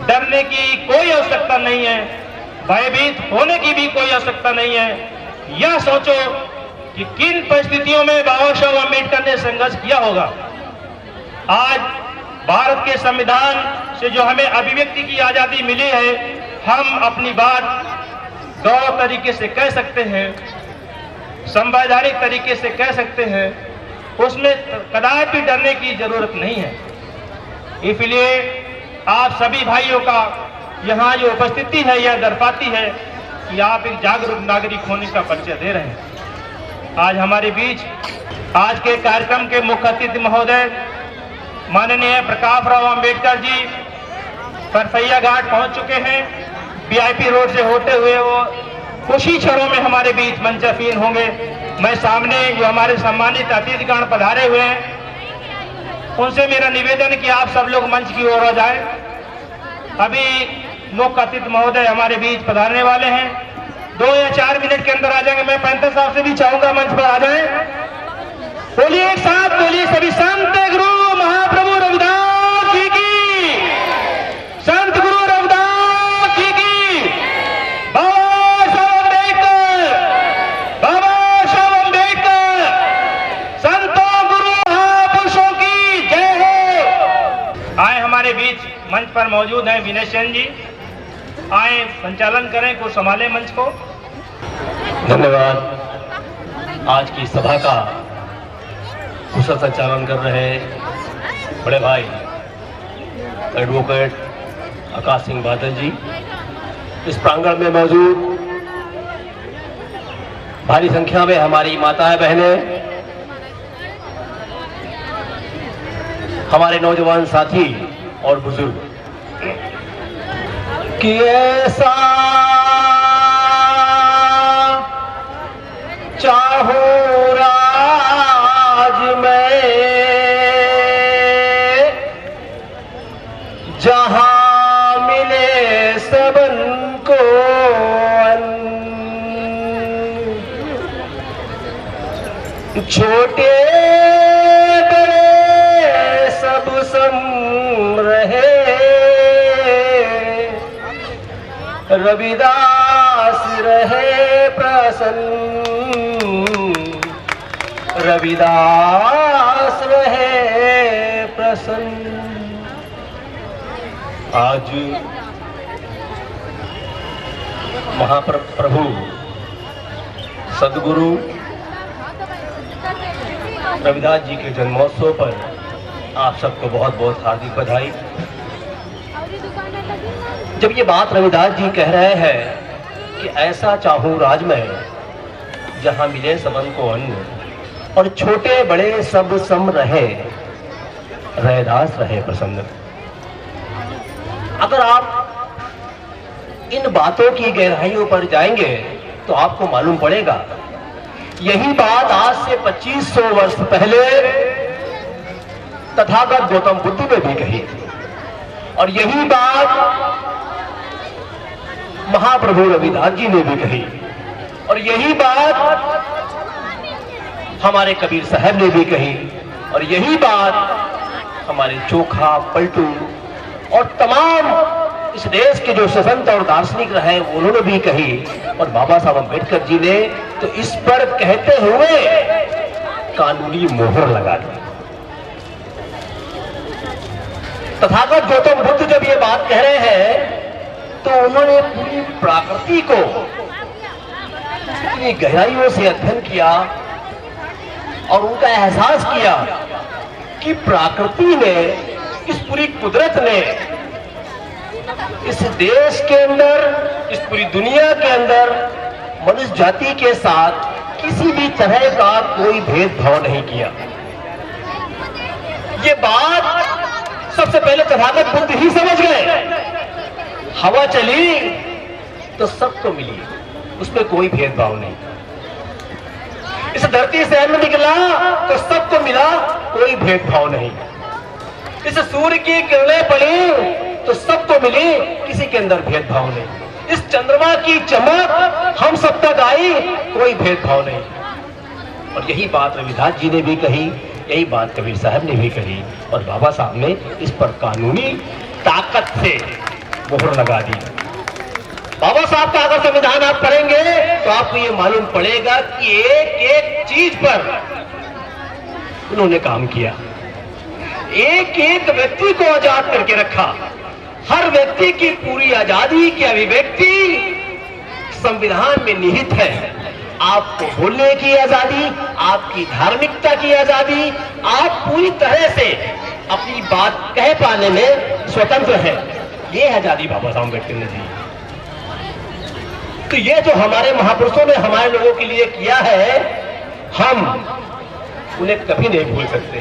डरने की कोई आवश्यकता नहीं है, भयभीत होने की भी कोई आवश्यकता नहीं है। यह सोचो कि किन परिस्थितियों में बाबा साहब अम्बेडकर ने संघर्ष किया होगा। आज भारत के संविधान से जो हमें अभिव्यक्ति की आजादी मिली है, हम अपनी बात गौरव तरीके से कह सकते हैं, संवैधानिक तरीके से कह सकते हैं, उसमें कदापि डरने की जरूरत नहीं है। इसलिए आप सभी भाइयों का यहाँ जो उपस्थिति है यह दर्शाती है कि आप एक जागरूक नागरिक होने का परिचय दे रहे हैं। आज हमारे बीच आज के कार्यक्रम के मुख्य अतिथि महोदय माननीय प्रकाश राव अम्बेडकर जी परसैया घाट पहुंच चुके हैं। वीआईपी रोड से होते हुए वो कुछ ही क्षणों में हमारे बीच मंचासीन होंगे। मैं सामने जो हमारे सम्मानित अतिथिगण पधारे हुए हैं, उनसे मेरा निवेदन कि आप सब लोग मंच की ओर आ जाएं। अभी मुख्य अतिथि महोदय हमारे बीच पधारने वाले हैं, 2 या 4 मिनट के अंदर आ जाएंगे। मैं पैंथर साहब से भी चाहूंगा मंच पर आ जाएं। बोलिए एक साथ, बोलिए सभी संत गुरु महाप्रभु रविदास जी की, पर मौजूद हैं विनय सेन जी। आए संचालन करें, को संभाले मंच को। धन्यवाद। आज की सभा का कुशल संचालन कर रहे बड़े भाई एडवोकेट आकाश सिंह बादल जी, इस प्रांगण में मौजूद भारी संख्या में हमारी माताएं बहनें, हमारे नौजवान साथी और बुजुर्ग, कि ऐसा चाहूं राज में जहां मिले सबन को छोटे बड़े सब सम रहे, रविदास रहे प्रसन्न, रविदास रहे प्रसन्न। आज महाप्रभु सदगुरु रविदास जी के जन्मोत्सव पर आप सबको बहुत बहुत हार्दिक बधाई। जब ये बात रविदास जी कह रहे हैं कि ऐसा चाहूं राज में जहां मिले सबन को अन्न और छोटे बड़े सब सम रहे, रविदास रहे प्रसन्न। अगर आप इन बातों की गहराइयों पर जाएंगे तो आपको मालूम पड़ेगा यही बात आज से 2500 वर्ष पहले तथागत गौतम बुद्ध ने भी कही, और यही बात महाप्रभु रविदास जी ने भी कही, और यही बात हमारे कबीर साहब ने भी कही, और यही बात हमारे चोखा पलटू और तमाम इस देश के जो संत और दार्शनिक रहे उन्होंने भी कही, और बाबा साहब अम्बेडकर जी ने तो इस पर कहते हुए कानूनी मोहर लगा दी। तथागत गौतम बुद्ध जब ये बात कह रहे हैं तो उन्होंने पूरी प्रकृति को इतनी गहराइयों से अध्ययन किया और उनका एहसास किया कि प्रकृति ने, इस पूरी कुदरत ने इस देश के अंदर, इस पूरी दुनिया के अंदर मनुष्य जाति के साथ किसी भी तरह का कोई भेदभाव नहीं किया। ये बात सबसे पहले तथागत बुद्ध ही समझ गए। हवा चली तो सबको मिली, उसमें कोई भेदभाव नहीं। इस धरती से अन्न निकला तो सबको मिला, कोई भेदभाव नहीं। इस सूर्य की किरणें पड़ी तो सबको मिली, किसी के अंदर भेदभाव नहीं। इस चंद्रमा की चमक हम सब तक आई, कोई भेदभाव नहीं। और यही बात रविदास जी ने भी कही, यही बात कबीर साहब ने भी कही, और बाबा साहब ने इस पर कानूनी ताकत से मोहर लगा दी। बाबा साहब का अगर संविधान आप पढ़ेंगे तो आपको ये मालूम पड़ेगा कि एक एक चीज पर उन्होंने काम किया, एक एक व्यक्ति को आजाद करके रखा। हर व्यक्ति की पूरी आजादी की अभिव्यक्ति संविधान में निहित है। आपको बोलने की आजादी, आपकी धार्मिकता की आजादी, आप पूरी तरह से अपनी बात कह पाने में स्वतंत्र है। ये आजादी बाबा साहब अम्बेडकर ने दी। तो ये जो हमारे महापुरुषों ने हमारे लोगों के लिए किया है, हम उन्हें कभी नहीं भूल सकते।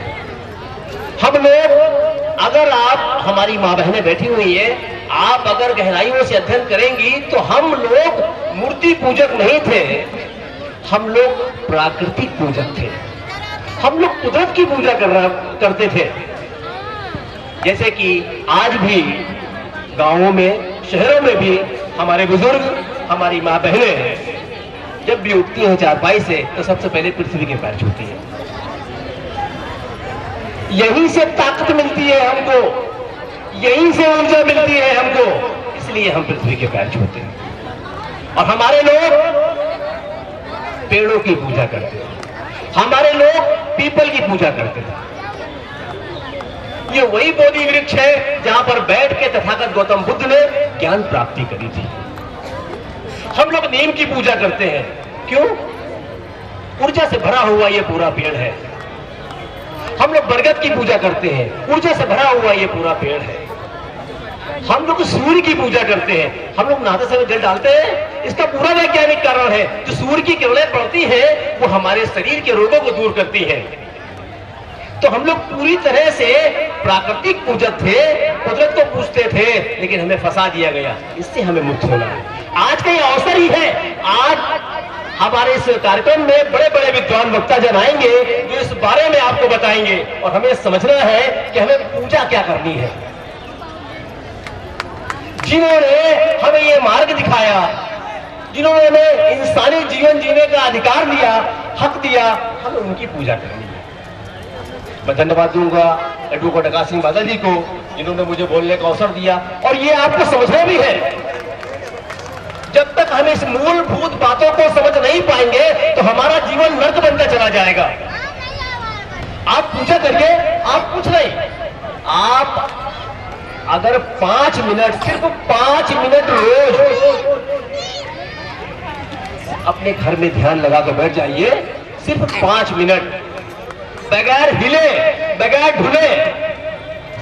हम लोग, अगर आप, हमारी माँ बहनें बैठी हुई है, आप अगर गहराइयों से अध्ययन करेंगी तो हम लोग मूर्ति पूजक नहीं थे, हम लोग प्राकृतिक पूजक थे। हम लोग कुदरत की पूजा करते थे। जैसे कि आज भी गांवों में, शहरों में भी हमारे बुजुर्ग, हमारी माँ बहनें जब भी उठती हैं चारपाई से तो सबसे पहले पृथ्वी के पैर छूती है। यहीं से ताकत मिलती है हमको, यहीं से ऊर्जा मिलती है हमको, इसलिए हम पृथ्वी के पैर छूते हैं। और हमारे लोग पेड़ों की पूजा करते हैं, हमारे लोग पीपल की पूजा करते हैं। ये वही बोधि वृक्ष है जहां पर बैठ के तथागत गौतम बुद्ध ने ज्ञान प्राप्ति करी थी। हम लोग नीम की पूजा करते हैं, क्यों? ऊर्जा से भरा हुआ ये पूरा पेड़ है। हम लोग बरगद की पूजा करते हैं, ऊर्जा से भरा हुआ ये पूरा पेड़ है। हम लोग सूर्य की पूजा करते हैं, हम लोग नहाते समय जल डालते हैं, इसका पूरा वैज्ञानिक कारण है। जो सूर्य की किरणें पड़ती हैं वो हमारे शरीर के रोगों को दूर करती हैं। तो हम लोग पूरी तरह से प्राकृतिक पूजक थे, कुदरत को पूजते थे, लेकिन हमें फंसा दिया गया। इससे हमें मुक्त होना है। आज का ये अवसर ही है। आज हमारे इस कार्यक्रम में बड़े बड़े विद्वान वक्ता जन आएंगे जो इस बारे में आपको बताएंगे, और हमें समझना है कि हमें पूजा क्या करनी है। जिन्होंने हमें ये मार्ग दिखाया, जिन्होंने हमें इंसानी जीवन जीने का अधिकार दिया, हक दिया, हमें उनकी पूजा करनी है। मैं धन्यवाद दूंगा एडवोकेट आकाश सिंह बादल जी को, जिन्होंने मुझे बोलने का अवसर दिया। और ये आपको समझना भी है, जब तक हम इस मूलभूत बातों को समझ नहीं पाएंगे तो हमारा जीवन नर्क बनता चला जाएगा। आप पूजा करिए, आप कुछ नहीं, आप अगर 5 मिनट, सिर्फ 5 मिनट रोज अपने घर में ध्यान लगा कर बैठ जाइए। सिर्फ 5 मिनट, बगैर हिले, बगैर ढुले,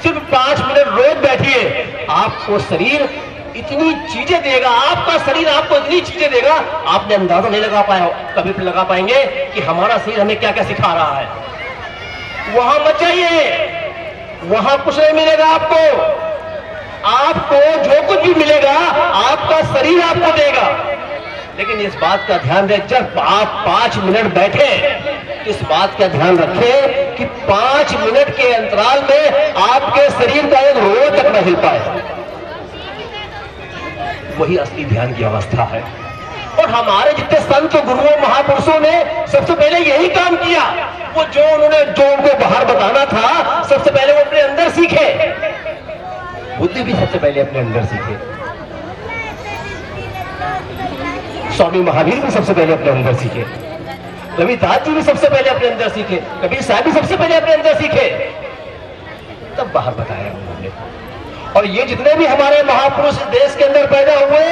सिर्फ 5 मिनट रोज बैठिए। आपको शरीर इतनी चीजें देगा, आपका शरीर आपको इतनी चीजें देगा, आपने अंदाजा नहीं लगा पाया, कभी भी लगा पाएंगे कि हमारा शरीर हमें क्या क्या सिखा रहा है। वहां मत जाइए, वहां कुछ नहीं मिलेगा आपको। आपको जो कुछ भी मिलेगा आपका शरीर आपको देगा। लेकिन इस बात का ध्यान रखें, जब आप 5 मिनट बैठे तो इस बात का ध्यान रखें कि 5 मिनट के अंतराल में आपके शरीर का एक रोज तक न हिल पाए। वही असली ध्यान की अवस्था है। और हमारे जितने संत गुरुओं महापुरुषों ने सबसे पहले यही काम किया। वो जो उनको बाहर बताना था, सबसे पहले वो अपने अंदर सीखे। बुद्ध भी सबसे पहले अपने अंदर सीखे, स्वामी महावीर भी सबसे पहले अपने अंदर सीखे, रविदास जी भी सबसे पहले अपने अंदर सीखे, कबीर साहब भी सबसे पहले अपने अंदर सीखे, तब बाहर बताया उन्होंने। और ये जितने भी हमारे महापुरुष देश के अंदर पैदा हुए,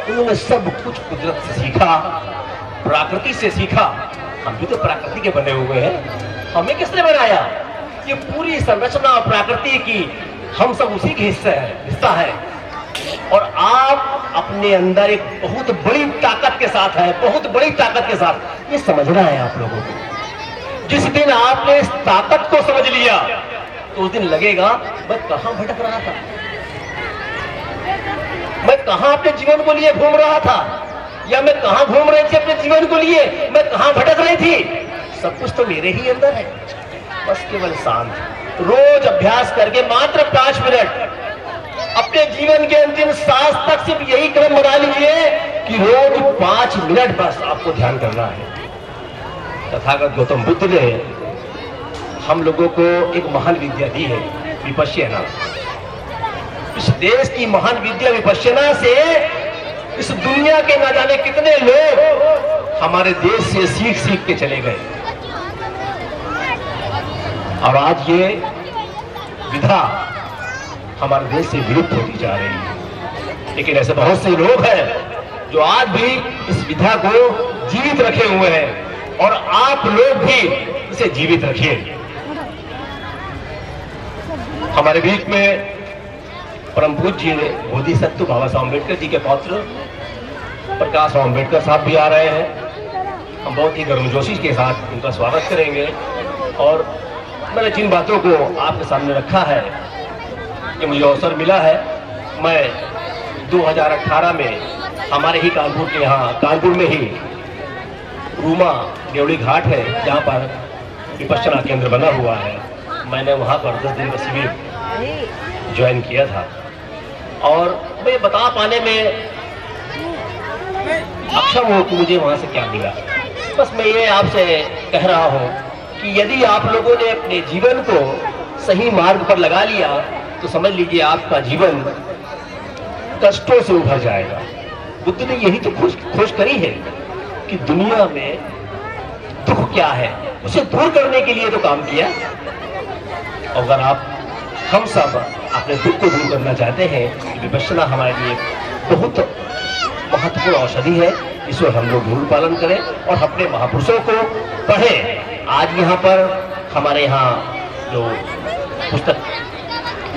उन्होंने सब कुछ कुदरत से सीखा, प्रकृति से सीखा। हम भी तो प्रकृति के बने हुए हैं, हमें किसने बनाया? ये पूरी संरचना प्रकृति की, हम सब उसी के हिस्सा है। और आप अपने अंदर एक बहुत बड़ी ताकत के साथ है, बहुत बड़ी ताकत के साथ। ये समझना है आप लोगों को। जिस दिन आपने इस ताकत को समझ लिया तो उस दिन लगेगा मैं कहां भटक रहा था, मैं कहां अपने जीवन को लिए घूम रहा था, या मैं कहां घूम रही थी अपने जीवन को लिए, मैं कहां भटक रही थी। सब कुछ तो मेरे ही अंदर है। बस केवल शांत रोज अभ्यास करके मात्र 5 मिनट अपने जीवन के अंतिम सांस तक सिर्फ यही क्रम बना लीजिए कि रोज 5 मिनट बस आपको ध्यान करना है। तथागत गौतम बुद्ध ने हम लोगों को एक महान विद्या दी है, विपश्यना। इस देश की महान विद्या विपश्यना से इस दुनिया के न जाने कितने लोग हमारे देश से सीख सीख के चले गए। और आज ये विधा हमारे देश से विलुप्त होती जा रही है। लेकिन ऐसे बहुत से लोग हैं जो आज भी इस विधा को जीवित रखे हुए हैं, और आप लोग भी इसे जीवित रखिए। हमारे बीच में परम पूज्य बोधिसत्व बाबा साहब अम्बेडकर जी के पौत्र प्रकाश राव अम्बेडकर साहब भी आ रहे हैं। हम बहुत ही गर्मजोशी के साथ उनका स्वागत करेंगे। और मैंने जिन बातों को आपके सामने रखा है, कि मुझे अवसर मिला है, मैं 2018 में हमारे ही कानपुर के यहाँ, कानपुर में ही रूमा देवड़ी घाट है जहाँ पर विपश्यना केंद्र बना हुआ है, मैंने वहाँ पर 10 दिन का शिविर ज्वाइन किया था। और मैं बता पाने में अक्षम हूँ कि मुझे वहाँ से क्या मिला। बस मैं ये आपसे कह रहा हूँ कि यदि आप लोगों ने अपने जीवन को सही मार्ग पर लगा लिया तो समझ लीजिए आपका जीवन कष्टों से उभर जाएगा। बुद्ध ने यही तो खोज करी है कि दुनिया में दुख क्या है, उसे दूर करने के लिए तो काम किया। अगर आप हम सब अपने दुख को दूर करना चाहते हैं तो विपश्यना हमारे लिए बहुत महत्वपूर्ण औषधि है। इसको हम लोग जरूर पालन करें और अपने महापुरुषों को पढ़ें। आज यहाँ पर हमारे यहाँ जो पुस्तक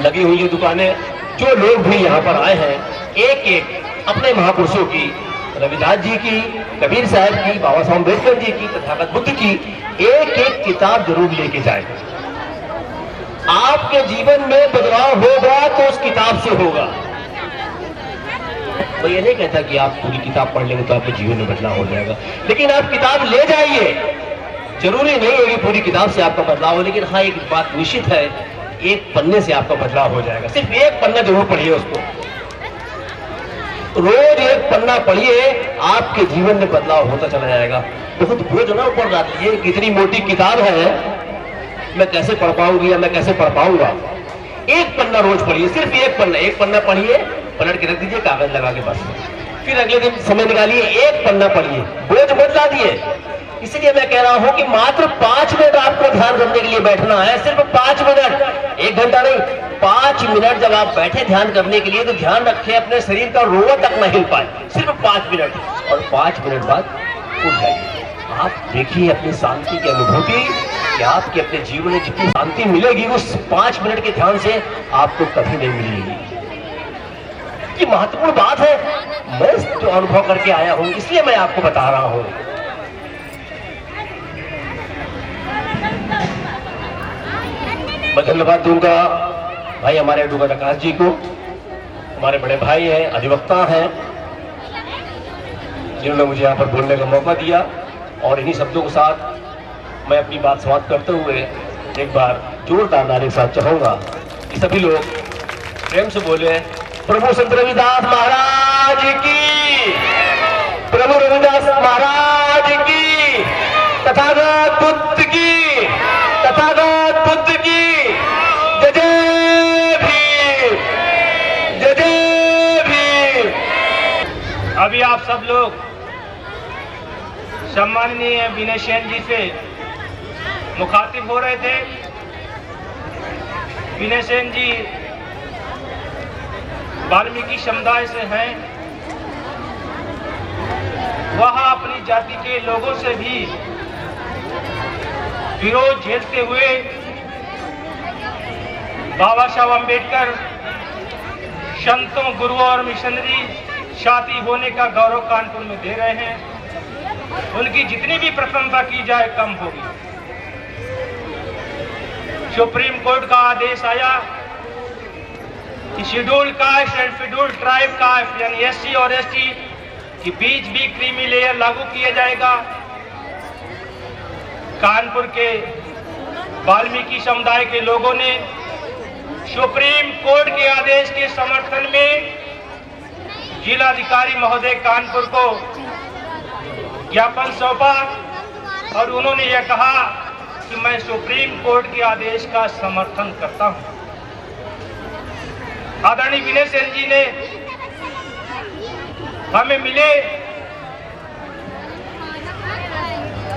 लगी हुई है दुकानें, जो लोग भी यहाँ पर आए हैं एक एक अपने महापुरुषों की, रविदास जी की, कबीर साहब की, बाबा साहब अम्बेडकर जी की, तथागत बुद्ध की एक एक किताब जरूर लेके जाए। आपके जीवन में बदलाव होगा तो उस किताब से होगा। मैं ये नहीं कहता कि आप पूरी किताब पढ़ लेंगे तो आपके जीवन में बदलाव हो जाएगा, लेकिन आप किताब ले जाइए। जरूरी नहीं है कि पूरी किताब से आपका बदलाव हो, लेकिन हाँ एक बात निश्चित है, एक पन्ने से आपका बदलाव हो जाएगा। सिर्फ एक पन्ना जरूर पढ़िए, उसको रोज एक पन्ना पढ़िए, आपके जीवन में बदलाव होता चला जाएगा। बहुत बोझ ना ऊपर जाती है, कितनी मोटी किताब है, मैं कैसे पढ़ पाऊंगी या मैं कैसे पढ़ पाऊंगा। एक पन्ना रोज पढ़िए, सिर्फ एक पन्ना पढ़िए, पलट के रख दीजिए कागज लगा के बस। फिर अगले दिन समय निकालिए, एक पन्ना पढ़िए, बोझ मत लादिए। इसलिए मैं कह रहा हूं कि मात्र 5 मिनट आपको ध्यान करने के लिए बैठना है, सिर्फ 5 मिनट, 1 घंटा नहीं। 5 मिनट जब आप बैठे ध्यान करने के लिए तो ध्यान रखें अपने शरीर का रोआ तक न हिल पाए, सिर्फ 5 मिनट, और 5 मिनट बाद उठ जाइए। आप देखिए अपनी शांति की अनुभूति कि आपके अपने जीवन में जितनी शांति मिलेगी उस 5 मिनट के ध्यान से आपको कभी नहीं मिलेगी। ये महत्वपूर्ण बात है, मैं जो अनुभव करके आया हूं इसलिए मैं आपको बता रहा हूं। मैं धन्यवाद दूंगा भाई हमारे एडवोकेट आकाश जी को, हमारे बड़े भाई हैं, अधिवक्ता हैं, जिन्होंने मुझे यहाँ पर बोलने का मौका दिया। और इन्हीं शब्दों के साथ मैं अपनी बात समाप्त करते हुए एक बार जोरदार नारे के साथ चाहूंगा कि सभी लोग प्रेम से बोले, प्रभु संत रविदास महाराज की, प्रभु रविदास महाराज की, तथागत बुद्ध की, तथागत बुद्ध की जय जय भीम, जय जय भीम। अभी आप सब लोग सम्माननीय विनय सेन जी से मुखातिब हो रहे थे। विनय सेन जी वाल्मीकि समुदाय से हैं। वह अपनी जाति के लोगों से भी विरोध झेलते हुए बाबा साहब अम्बेडकर संतों, गुरुओं और मिशनरी साथी होने का गौरव कानपुर में दे रहे हैं। उनकी जितनी भी प्रशंसा की जाए कम होगी। सुप्रीम कोर्ट का आदेश आया कि schedule caste and schedule tribe caste यानी एससी और एसटी के बीच भी क्रीमी लेयर लागू किया जाएगा। कानपुर के वाल्मीकि समुदाय के लोगों ने सुप्रीम कोर्ट के आदेश के समर्थन में जिलाधिकारी महोदय कानपुर को ज्ञापन सौंपा और उन्होंने यह कहा कि मैं सुप्रीम कोर्ट के आदेश का समर्थन करता हूं। आदरणीय विनय सेन जी ने हमें मिले,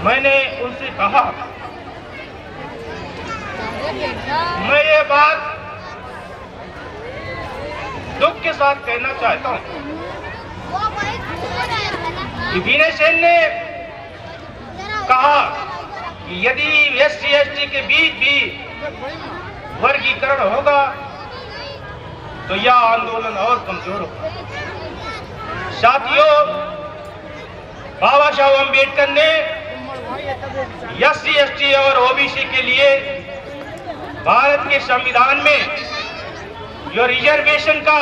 मैंने उनसे कहा, मैं ये बात दुख के साथ कहना चाहता हूं कि विनय सेन ने कहा कि यदि एससी एसटी के बीच भी वर्गीकरण होगा तो यह आंदोलन और कमजोर होगा। साथियों, बाबा साहब अम्बेडकर ने एससी एसटी और ओबीसी के लिए भारत के संविधान में जो रिजर्वेशन का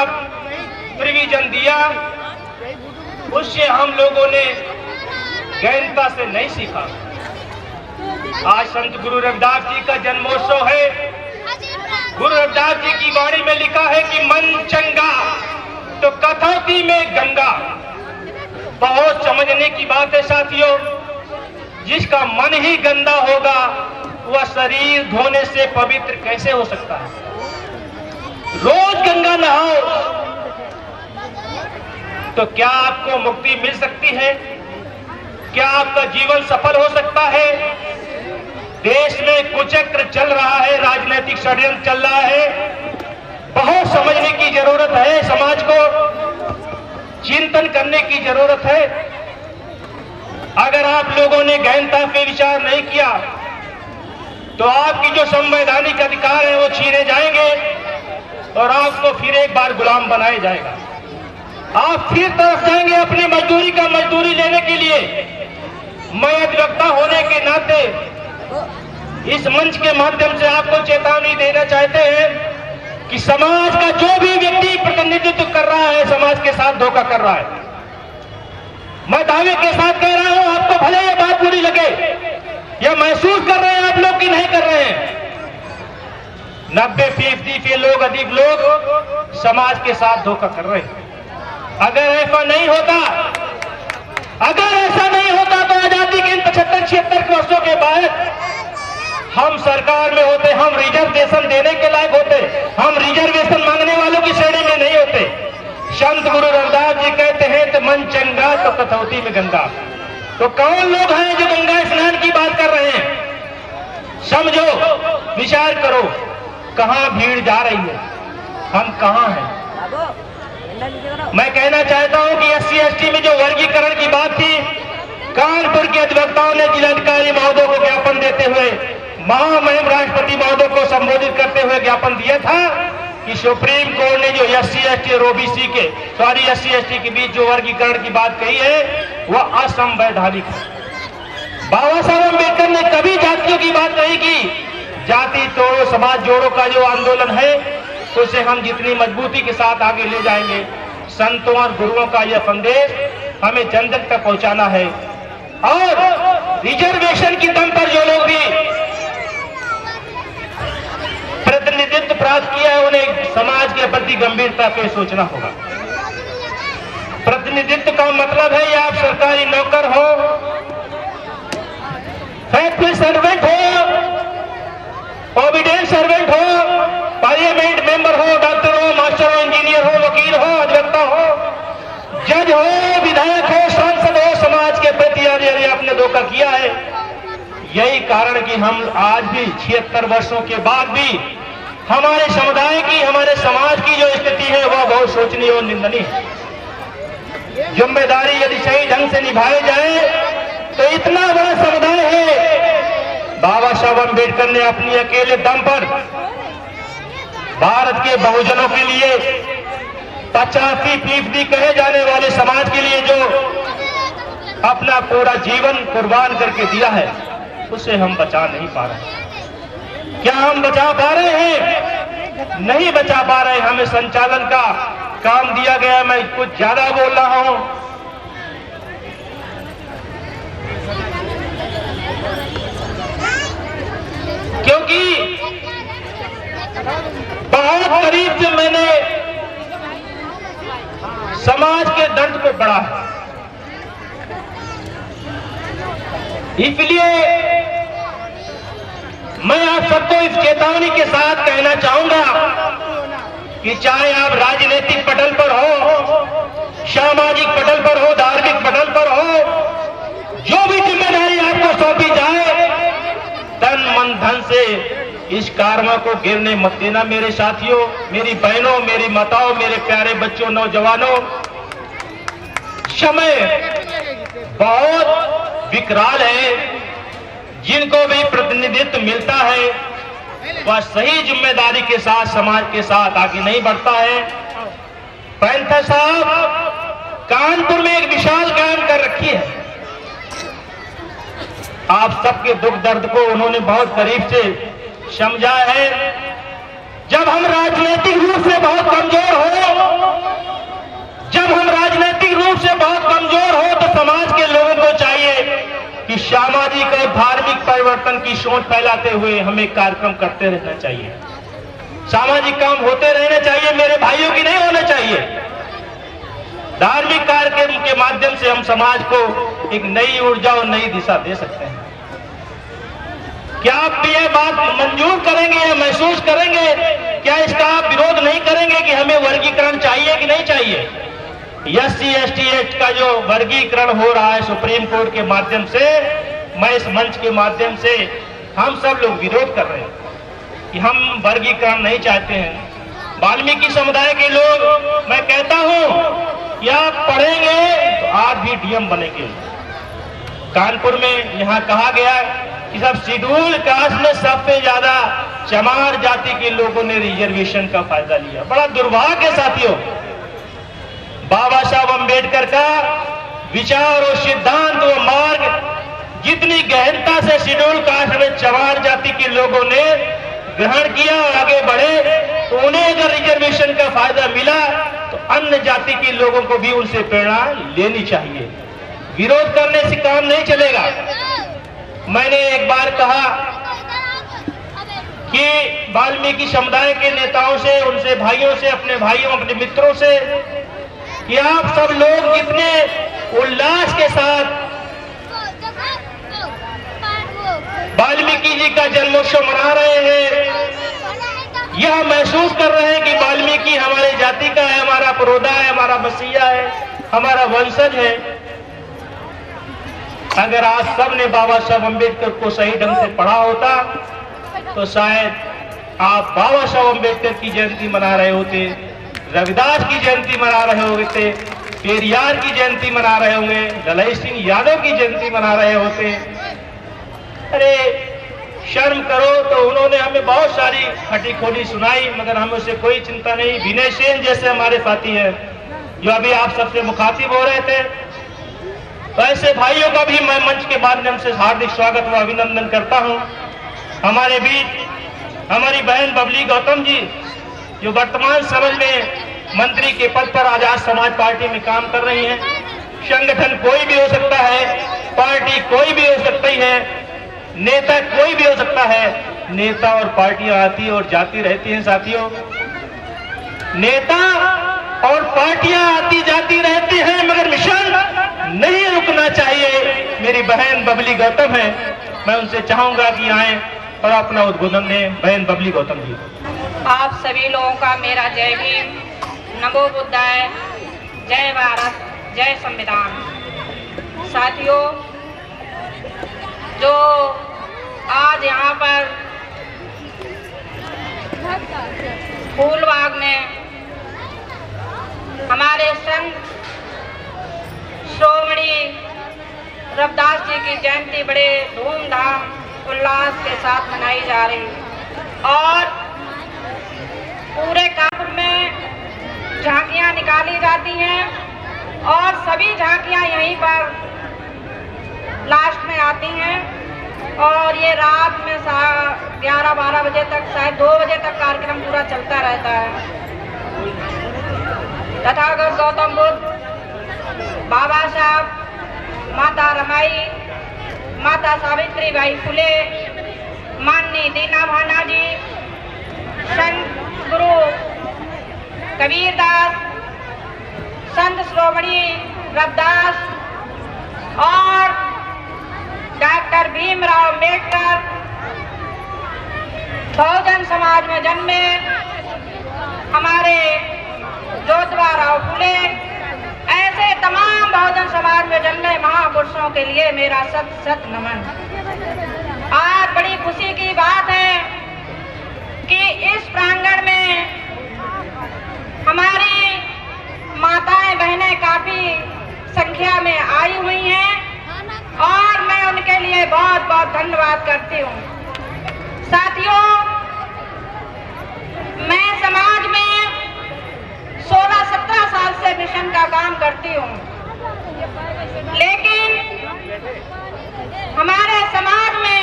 प्रोविजन दिया, उससे हम लोगों ने गहनता से नहीं सीखा। आज संत गुरु रविदास जी का जन्मोत्सव है। गुरु रविदास जी की वाणी में लिखा है कि मन चंगा तो कथौती में गंगा। बहुत समझने की बात है साथियों। जिसका मन ही गंदा होगा वह शरीर धोने से पवित्र कैसे हो सकता है। रोज गंगा नहाओ तो क्या आपको मुक्ति मिल सकती है? क्या आपका जीवन सफल हो सकता है? देश में कुचक्र चल रहा है, राजनीतिक षड्यंत्र चल रहा है। बहुत समझने की जरूरत है, समाज को चिंतन करने की जरूरत है। अगर आप लोगों ने गहनता पे विचार नहीं किया तो आपकी जो संवैधानिक अधिकार है वो छीने जाएंगे और आपको फिर एक बार गुलाम बनाया जाएगा। आप फिर तरफ जाएंगे अपनी मजदूरी का मजदूरी लेने के लिए। मैं अधिवक्ता होने के नाते इस मंच के माध्यम से आपको चेतावनी देना चाहते हैं कि समाज का जो भी व्यक्ति प्रतिनिधित्व कर रहा है, समाज के साथ धोखा कर रहा है। मैं दावे के साथ कह रहा हूं, आपको भले ये बात बुरी लगे, यह महसूस कर रहे हैं आप लोग कि नहीं कर रहे हैं। 90% के लोग, अधिक लोग समाज के साथ धोखा कर रहे हैं। अगर ऐसा नहीं होता तो आजादी के इन 75-76 वर्षों के बाद हम सरकार में होते, हम रिजर्वेशन देने के लायक होते, हम रिजर्वेशन मांगने वालों की श्रेणी में नहीं होते। संत गुरु रविदास जी कहते हैं तो मन चंगा तो कथौती में गंगा। तो कौन लोग हैं जो गंगा स्नान की बात कर रहे हैं? समझो, विचार करो, कहां भीड़ जा रही है, हम कहां हैं। मैं कहना चाहता हूं कि SC/ST में जो वर्गीकरण की बात थी, कानपुर के अधिवक्ताओं ने जिलाधिकारी महोदय को ज्ञापन देते हुए, महामहिम राष्ट्रपति महोदय को संबोधित करते हुए ज्ञापन दिया था कि सुप्रीम कोर्ट ने जो SC/ST और OBC के SC/ST के बीच जो वर्गीकरण की बात कही है वह असंवैधानिक है। बाबा साहब अम्बेडकर ने कभी जातियों की बात नहीं की। जाति तोड़ो समाज जोड़ो का जो आंदोलन है उसे हम जितनी मजबूती के साथ आगे ले जाएंगे, संतों और गुरुओं का यह संदेश हमें जन जन तक पहुंचाना है। और रिजर्वेशन की दम पर जो लोग भी प्रतिनिधित्व प्राप्त किया है उन्हें समाज के प्रति गंभीरता से सोचना होगा। प्रतिनिधित्व का मतलब है या आप सरकारी नौकर हो, फैक्ट्री सर्वेंट हो, ओबीडियंट सर्वेंट हो, पार्लियामेंट मेंबर हो, डॉक्टर हो, मास्टर हो, इंजीनियर हो, वकील हो, अधिवक्ता हो, जज हो, विधायक हो, सांसद हो, समाज के प्रति यदि आपने धोखा किया है, यही कारण कि हम आज भी 76 वर्षों के बाद भी हमारे समुदाय की, हमारे समाज की जो स्थिति है वह बहुत शोचनीय और निंदनीय है। जिम्मेदारी यदि सही ढंग से निभाई जाए तो इतना बड़ा समुदाय है। बाबा साहब अम्बेडकर ने अपनी अकेले दम पर भारत के बहुजनों के लिए 85% कहे जाने वाले समाज के लिए जो अपना पूरा जीवन कुर्बान करके दिया है उसे हम बचा नहीं पा रहे। क्या हम बचा पा रहे हैं? नहीं बचा पा रहे। हमें संचालन का काम दिया गया। मैं कुछ ज्यादा बोल रहा हूं। क्योंकि बहुत करीब से मैंने समाज के दर्द को पढ़ा है, इसलिए मैं आप सबको इस चेतावनी के साथ कहना चाहूंगा कि चाहे आप राजनीतिक पटल पर हो, सामाजिक पटल पर हो, धार्मिक पटल पर हो, जो भी जिम्मेदारी आपको सौंपी जाए, तन मन धन से इस कार्य को गिरने मत देना। मेरे साथियों, मेरी बहनों, मेरी माताओं, मेरे प्यारे बच्चों, नौजवानों, समय बहुत विकराल है। जिनको भी प्रतिनिधित्व मिलता है वह सही जिम्मेदारी के साथ समाज के साथ आगे नहीं बढ़ता है। पैंथर साहब कानपुर में एक विशाल काम कर रखी है। आप सबके दुख दर्द को उन्होंने बहुत करीब से समझा है। जब हम राजनीतिक रूप से बहुत कमजोर हो तो समाज के लोगों को चाहिए कि सामाजिक और धार्मिक परिवर्तन की सोच फैलाते हुए हमें कार्यक्रम करते रहना चाहिए। सामाजिक काम होते रहने चाहिए, मेरे भाइयों की नहीं होना चाहिए। धार्मिक कार्यक्रम के माध्यम से हम समाज को एक नई ऊर्जा और नई दिशा दे सकते हैं। क्या आप ये बात मंजूर करेंगे या महसूस करेंगे? क्या इसका आप विरोध नहीं करेंगे कि हमें वर्गीकरण चाहिए कि नहीं चाहिए? SC/ST एक्ट का जो वर्गीकरण हो रहा है सुप्रीम कोर्ट के माध्यम से, मैं इस मंच के माध्यम से हम सब लोग विरोध कर रहे हैं कि हम वर्गीकरण नहीं चाहते हैं। वाल्मीकि समुदाय के लोग, मैं कहता हूं कि आप पढ़ेंगे तो आप भी डीएम बनेंगे। कानपुर में यहाँ कहा गया कि सब शेड्यूल कास्ट में सबसे ज्यादा चमार जाति के लोगों ने रिजर्वेशन का फायदा लिया। बड़ा दुर्भाग्य साथियों, बाबा साहब अम्बेडकर का विचार और सिद्धांत और मार्ग जितनी गहनता से शेड्यूल कास्ट में चमार जाति के लोगों ने ग्रहण किया और आगे बढ़े, तो उन्हें अगर रिजर्वेशन का फायदा मिला तो अन्य जाति के लोगों को भी उनसे प्रेरणा लेनी चाहिए। विरोध करने से काम नहीं चलेगा। मैंने एक बार कहा कि वाल्मीकि समुदाय के नेताओं से, उनसे भाइयों से, अपने भाइयों, अपने मित्रों से कि आप सब लोग जितने उल्लास के साथ वाल्मीकि जी का जन्मोत्सव मना रहे हैं, यह महसूस कर रहे हैं कि वाल्मीकि हमारे जाति का है, हमारा पुरोधा है, हमारा मसीहा है, हमारा वंशज है। अगर आज सब ने बाबा साहब अम्बेडकर को सही ढंग से पढ़ा होता तो शायद आप बाबा साहब अम्बेडकर की जयंती मना रहे होते, रविदास की जयंती मना रहे होते, पेरियार की जयंती मना रहे होंगे, ललाई सिंह यादव की जयंती मना रहे होते। अरे शर्म करो। तो उन्होंने हमें बहुत सारी खटी खोटी सुनाई, मगर हमें उससे कोई चिंता नहीं। विनय सेन जैसे हमारे साथी हैं जो अभी आप सबसे मुखातिब हो रहे थे, तो ऐसे भाइयों का भी मैं मंच के माध्यम से हार्दिक स्वागत व अभिनंदन करता हूं। हमारे बीच हमारी बहन बबली गौतम जी जो वर्तमान समय में मंत्री के पद पर आजाद समाज पार्टी में काम कर रही हैं। संगठन कोई भी हो सकता है, पार्टी कोई भी हो सकती है, नेता कोई भी हो सकता है। नेता और पार्टियां आती और जाती रहती हैं साथियों। नेता और पार्टियां आती जाती रहती हैं, मगर मिशन नहीं रुकना चाहिए। मेरी बहन बबली गौतम है, मैं उनसे चाहूंगा कि आए और अपना उद्बोधन दें। बहन बबली गौतम जी। आप सभी लोगों का मेरा जय भीम, नमो बुद्धाय, जय भारत, जय संविधान। साथियों, जो आज यहाँ पर फूलबाग में हमारे संत श्रोमणी रविदास जी की जयंती बड़े धूमधाम उल्लास के साथ मनाई जा रही और पूरे कानपुर में झांकियां निकाली जाती हैं और सभी झांकियां यहीं पर लास्ट में आती हैं और ये रात में 11-12 बजे तक, शायद 2 बजे तक कार्यक्रम पूरा चलता रहता है। तथागत गौतम बुद्ध, बाबा साहब, माता रमाई, माता सावित्रीबाई फुले, माननीय दीना भाना जी, संत गुरु कबीरदास, संत श्रोमणी रविदास और डॉक्टर भीमराव अम्बेडकर बहुजन समाज में जन्मे हमारे ज्योतिबा राव फुले, ऐसे तमाम बहुजन समाज में जन्मे महापुरुषों के लिए मेरा सत सत नमन। आज बड़ी खुशी की बात है कि इस प्रांगण में हमारी माताएं बहनें काफी संख्या में आई हुई हैं और मैं उनके लिए बहुत बहुत धन्यवाद करती हूँ। साथियों, मैं समाज में 16-17 साल से मिशन का काम करती हूँ, लेकिन हमारे समाज में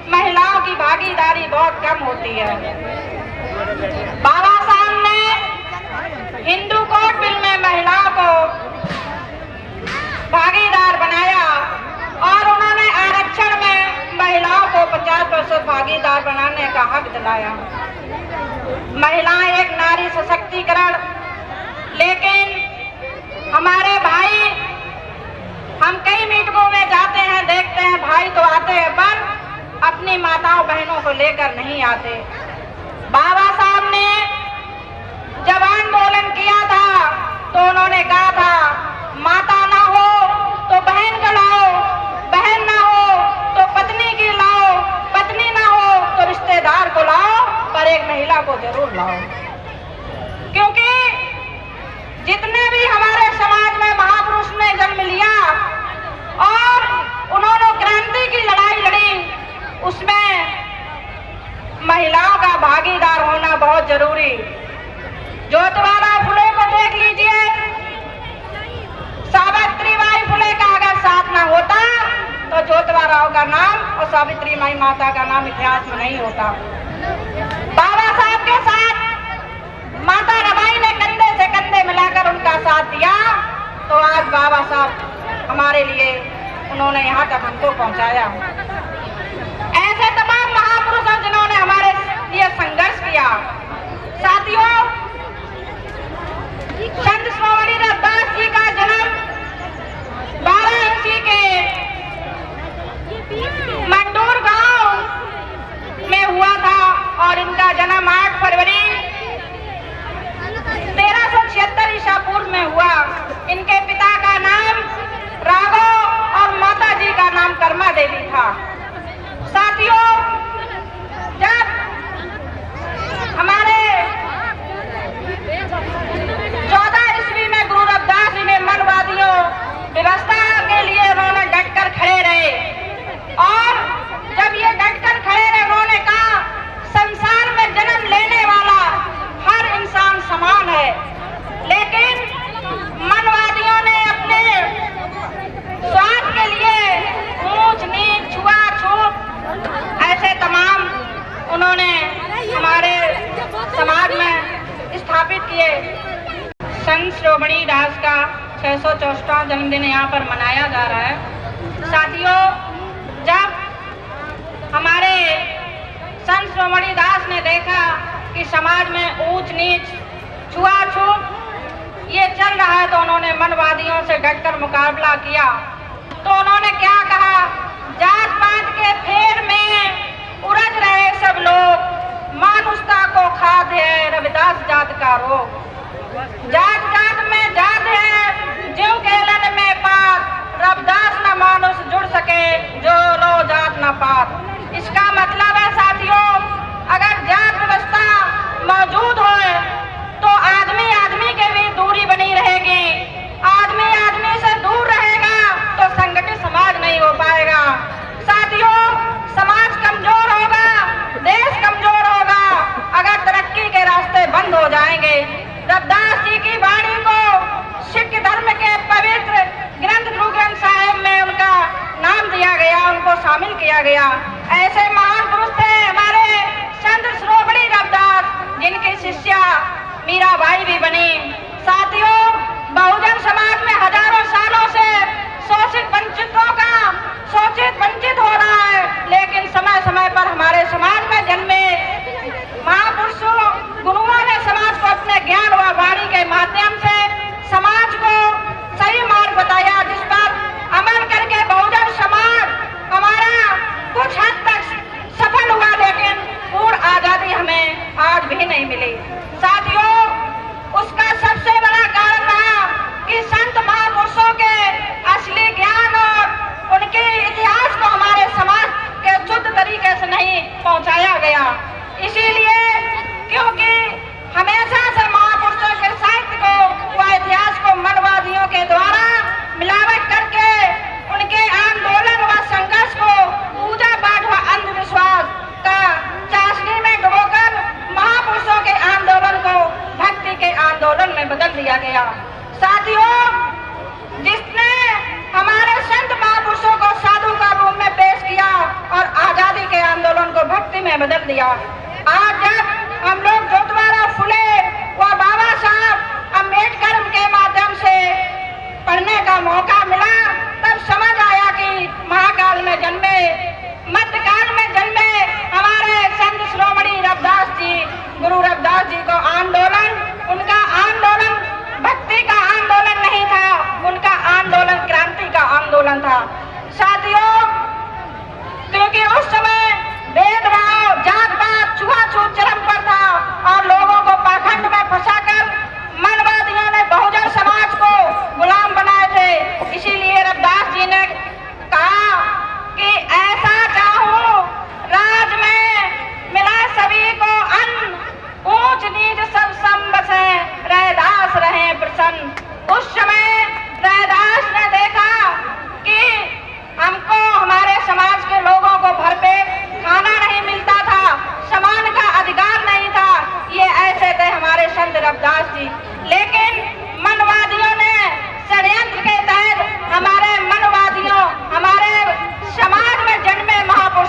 महिलाओं की भागीदारी बहुत कम होती है। बाबा साहब ने हिंदू कोड बिल में महिलाओं को भागीदार बनाया और उन्होंने आरक्षण में महिलाओं को 50% भागीदार बनाने का हक दिलाया। महिलाएं एक नारी सशक्तिकरण, लेकिन हमारे भाई, हम कई मीटिंगों में जाते हैं, देखते हैं भाई तो आते हैं पर अपनी माताओं बहनों को लेकर नहीं आते। बाबा साहब ने जब आंदोलन किया था तो उन्होंने कहा था माता ना हो तो बहन को लाओ, बहन ना हो तो पत्नी की लाओ, को जरूर लाओ, क्योंकि जितने भी हमारे समाज में महापुरुष ने जन्म लिया और उन्होंने क्रांति की लड़ाई लड़ी, उसमें महिलाओं का भागीदार होना बहुत जरूरी। ज्योतिबा फुले को देख लीजिए, सावित्रीबाई फुले का अगर साथ ना होता तो ज्योतिबा राव का नाम और सावित्रीबाई माता का नाम इतिहास में नहीं होता। बाबा साहब के साथ माता रमाई ने कंधे से कंधे मिलाकर उनका साथ दिया, तो आज बाबा साहब हमारे लिए उन्होंने यहाँ तक हमको पहुँचाया। ऐसे तमाम महापुरुष हैं जिन्होंने हमारे लिए संघर्ष किया। साथियों, संत शिरोमणि रविदास जी का जन्म वाराणसी के मंडूर गांव में हुआ था और इनका जन्म 8 फरवरी 1376 ईसा पूर्व में हुआ। इनके पिता का नाम राघव और माता जी का नाम कर्मा देवी था। साथियों, जब हमारे 14 ईस्वी में गुरु रविदास जी ने मनवादियों व्यवस्था के लिए उन्होंने डटकर खड़े रहे और जब ये डटकर खड़े रहे, उन्होंने कहा संसार में जन्म लेने वाला हर इंसान समान है, लेकिन मनवादियों ने अपने स्वार्थ के लिए ऊंच नीच छुआछूत ऐसे तमाम उन्होंने हमारे समाज में स्थापित किए। संत शिरोमणि दास का 664वां जन्मदिन यहाँ पर मनाया जा रहा है। साथियों, जब हमारे संत शिरोमणि दास ने देखा कि समाज में ऊंच नीच छुआछूत ये चल रहा है, तो उन्होंने मनवादियों से डटकर मुकाबला किया। तो उन्होंने क्या कहा, जात पात के फेर में उलझ रहे सब लोग, मानुषता को खाद्य है रविदास जात का रोग। जात जात में जात है ज्यों केलन में पात, रविदास न मानुष जुड़ सके जो लो जात न पात। इसका मतलब है साथियों, अगर जात व्यवस्था मौजूद हो तो आदमी आदमी के भी दूरी बनी रहेगी। आदमी आदमी से दूर रहेगा तो संगठित समाज नहीं हो पाएगा। साथियों, समाज कमजोर होगा, देश कमजोर होगा अगर तरक्की के रास्ते बंद हो जाएंगे। रविदास जी की वाणी को सिख धर्म के पवित्र ग्रंथ गुरु ग्रंथ साहिब में उनका नाम दिया गया, उनको शामिल किया गया। ऐसे महान पुरुष थे हमारे संत शिरोमणि रविदास, जिनकी शिष्या मीराबाई भी बनी। साथियों, बहुजन समाज में हजारों सालों से शोषित वंचित हो रहा है, लेकिन समय समय पर हमारे समाज में जन्मे महापुरुषों गुरुओं ने समाज को अपने ज्ञान व वाणी के माध्यम से समाज को सही मार्ग बताया, जिस पर अमल करके बहुजन समाज हमारा कुछ हद तक सफल हुआ, लेकिन पूर्ण आजादी हमें आज भी नहीं मिली। साथियों, उसका सबसे बड़ा कारण रहा कि संत महापुरुषों के असली ज्ञान और उनके इतिहास को हमारे समाज के शुद्ध तरीके से नहीं पहुंचाया गया। इसीलिए क्योंकि हमेशा से महापुरुषों के साहित्य को व इतिहास को मनवादियों के द्वारा मिलावट करके उनके आंदोलन व संघर्ष को पूजा पाठ व अंधविश्वास का चाशनी में डुबोकर महापुरुषों के आंदोलन को भक्ति के आंदोलन में बदल दिया गया। साथियों, जिसने हमारे संत महापुरुषों को साधु का रूप में पेश किया और आजादी के आंदोलन को भक्ति में बदल दिया। आज जब हम लोग ज्योतिबा फुले व बाबा साहब अम्बेडकर के माध्यम से पढ़ने का मौका मिला, तब समझ आया कि महाकाल में जन्मे, मध्यकाल में जन्मे हमारे संत शिरोमणि रविदास जी, गुरु रविदास जी को आंदोलन, उनका आंदोलन भक्ति का आंदोलन नहीं था, उनका आंदोलन क्रांति का आंदोलन था। साथियों, क्योंकि उस समय भेदभाव, जात पात, छुआछूत चरम पर था और लोगों को पाखंड में फंसाकर मनवादियों ने बहुजन समाज को गुलाम बनाए थे। इसीलिए रविदास जी ने कहा कि ऐसा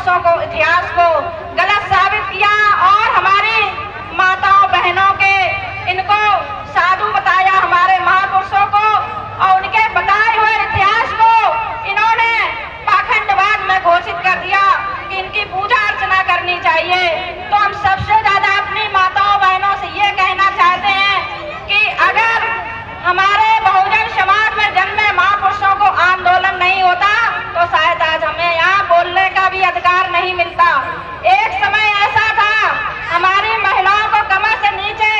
महापुरुषों को, इतिहास को गलत साबित किया और हमारी माताओं बहनों के इनको साधु बताया, हमारे महापुरुषों को, और उनके बताए हुए इतिहास को इन्होंने पाखंडवाद में घोषित कर दिया कि इनकी पूजा अर्चना करनी चाहिए। तो हम सबसे ज्यादा अपनी माताओं बहनों से ये कहना चाहते हैं कि अगर हमारे बहुजन समाज में जन्मे महापुरुषों को आंदोलन नहीं होता तो शायद आज हमें यहाँ बोलने का भी अधिकार नहीं मिलता। एक समय ऐसा था हमारी महिलाओं को कमर से नीचे,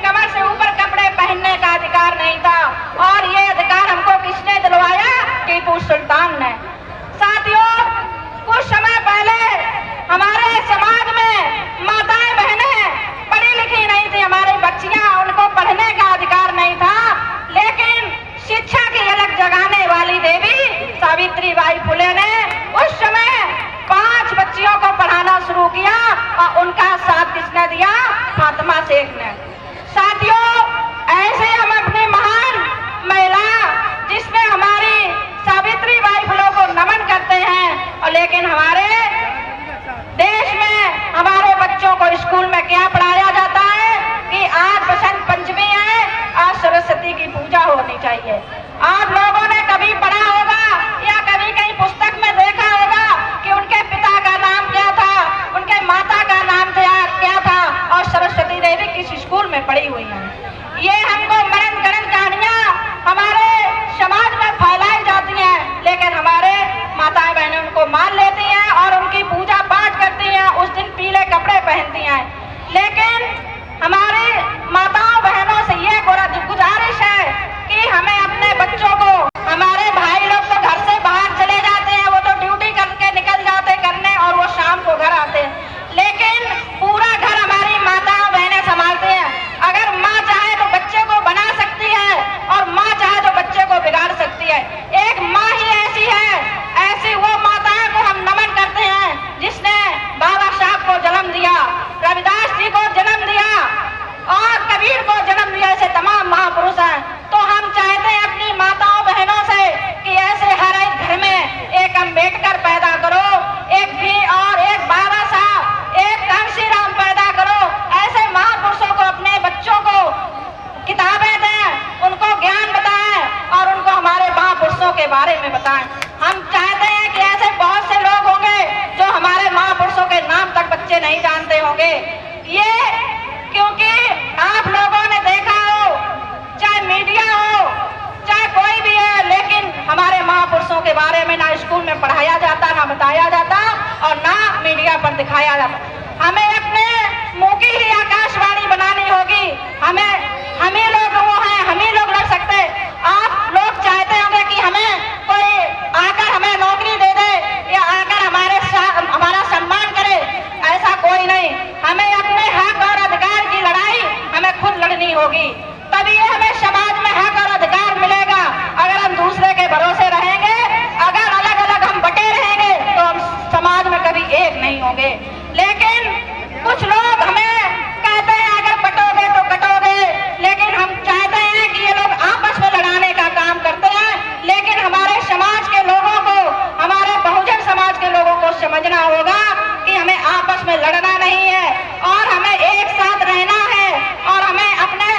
कमर से ऊपर कपड़े पहनने का अधिकार नहीं था, और ये अधिकार हमको किसने दिलवाया? टीपू सुल्तान ने। साथियों, कुछ समय पहले हमारे समाज में माताएं बहनें पढ़ी लिखी नहीं थी, हमारी बच्चियां, उनको पढ़ने का अधिकार नहीं था, लेकिन शिक्षा की अलग जगाने वाली देवी सावित्रीबाई फुले ने उस समय 5 बच्चियों को पढ़ाना शुरू किया, और उनका साथ किसने दिया? फातिमा शेख ने। साथियों, ऐसे हम अपनी महान महिला जिसने हमारी सावित्रीबाई फुले को नमन करते हैं, और लेकिन हमारे देश में हमारे बच्चों को स्कूल में क्या पढ़ाया जाता है कि आज बसंत पंचमी है, आज सरस्वती की पूजा होनी चाहिए। आप लोगों ने कभी पढ़ा होगा या कभी कहीं पुस्तक में देखा होगा कि उनके पिता का नाम क्या था, उनके माता का नाम क्या था, और सरस्वती देवी किस स्कूल में पढ़ी हुई है? ये हमको मरण गणन कहानियां हमारे समाज में फैलाई जाती हैं, लेकिन हमारे माताएं बहनें उनको मान लेती हैं और उनकी पूजा पाठ करती हैं, उस दिन पीले कपड़े पहनती हैं। लेकिन हमारे माताओं बहनों से ये गुजारिश है कि हमें अपने बच्चों को, हमारे भाई लोग तो घर से बाहर चले जाते हैं, वो तो ड्यूटी करके निकल जाते करने, और वो शाम को घर आते हैं, लेकिन पूरा घर हमारी माताओं बहनें संभालते हैं। अगर माँ चाहे तो बच्चे को बना सकती है, और माँ चाहे तो बच्चे को बिगाड़ सकती है। एक माँ ही ऐसी है, ऐसी वो माताओं को हम नमन करते हैं जिसने बाबा साहब को जन्म दिया, रविदास जी को जन्म दिया, और कबीर को जन्म दिया, ऐसे तमाम महापुरुष हैं। तो हम चाहते हैं अपनी माताओं बहनों से कि ऐसे हर एक घर में एक अम्बेडकर पैदा करो, एक भी और एक बाबा साहब, एक कांशीराम पैदा करो। ऐसे महापुरुषों को अपने बच्चों को किताबें दें, उनको ज्ञान बताएं और उनको हमारे महापुरुषों के बारे में बताएं। हम चाहते हैं कि ऐसे बहुत से लोग होंगे जो हमारे महापुरुषों के नाम तक बच्चे नहीं जानते होंगे। ये क्योंकि आप लोगों ने देखा हो, चाहे मीडिया हो, चाहे कोई भी है, लेकिन हमारे महापुरुषों के बारे में ना स्कूल में पढ़ाया जाता, ना बताया जाता, और ना मीडिया पर दिखाया जाता। हमें अपने मुंह की ही आकाशवाणी बनानी होगी। हम ही लोग वो हैं, हम ही लोग लड़ सकते। आप लोग चाहते होंगे कि हमें कोई आकर हमें नौकरी दे दे या आकर हमारा सम्मान करे, ऐसा कोई नहीं। हमें अपने हक और अधिकार की लड़ाई हमें खुद लड़नी होगी, तभी हमें समाज में हक और अधिकार मिलेगा। अगर हम दूसरे के भरोसे रहेंगे, अगर अलग अलग हम बटे रहेंगे, तो हम समाज में कभी एक नहीं होंगे। लेकिन कुछ लोग हमें कहते हैं अगर बटोगे तो कटोगे, लेकिन हम चाहते हैं कि ये लोग आपस में लड़ाने का काम करते हैं। लेकिन हमारे समाज के लोगों को, हमारे बहुजन समाज के लोगों को समझना होगा कि हमें आपस में लड़ना नहीं है, और हमें एक साथ रहना है, और हमें अपने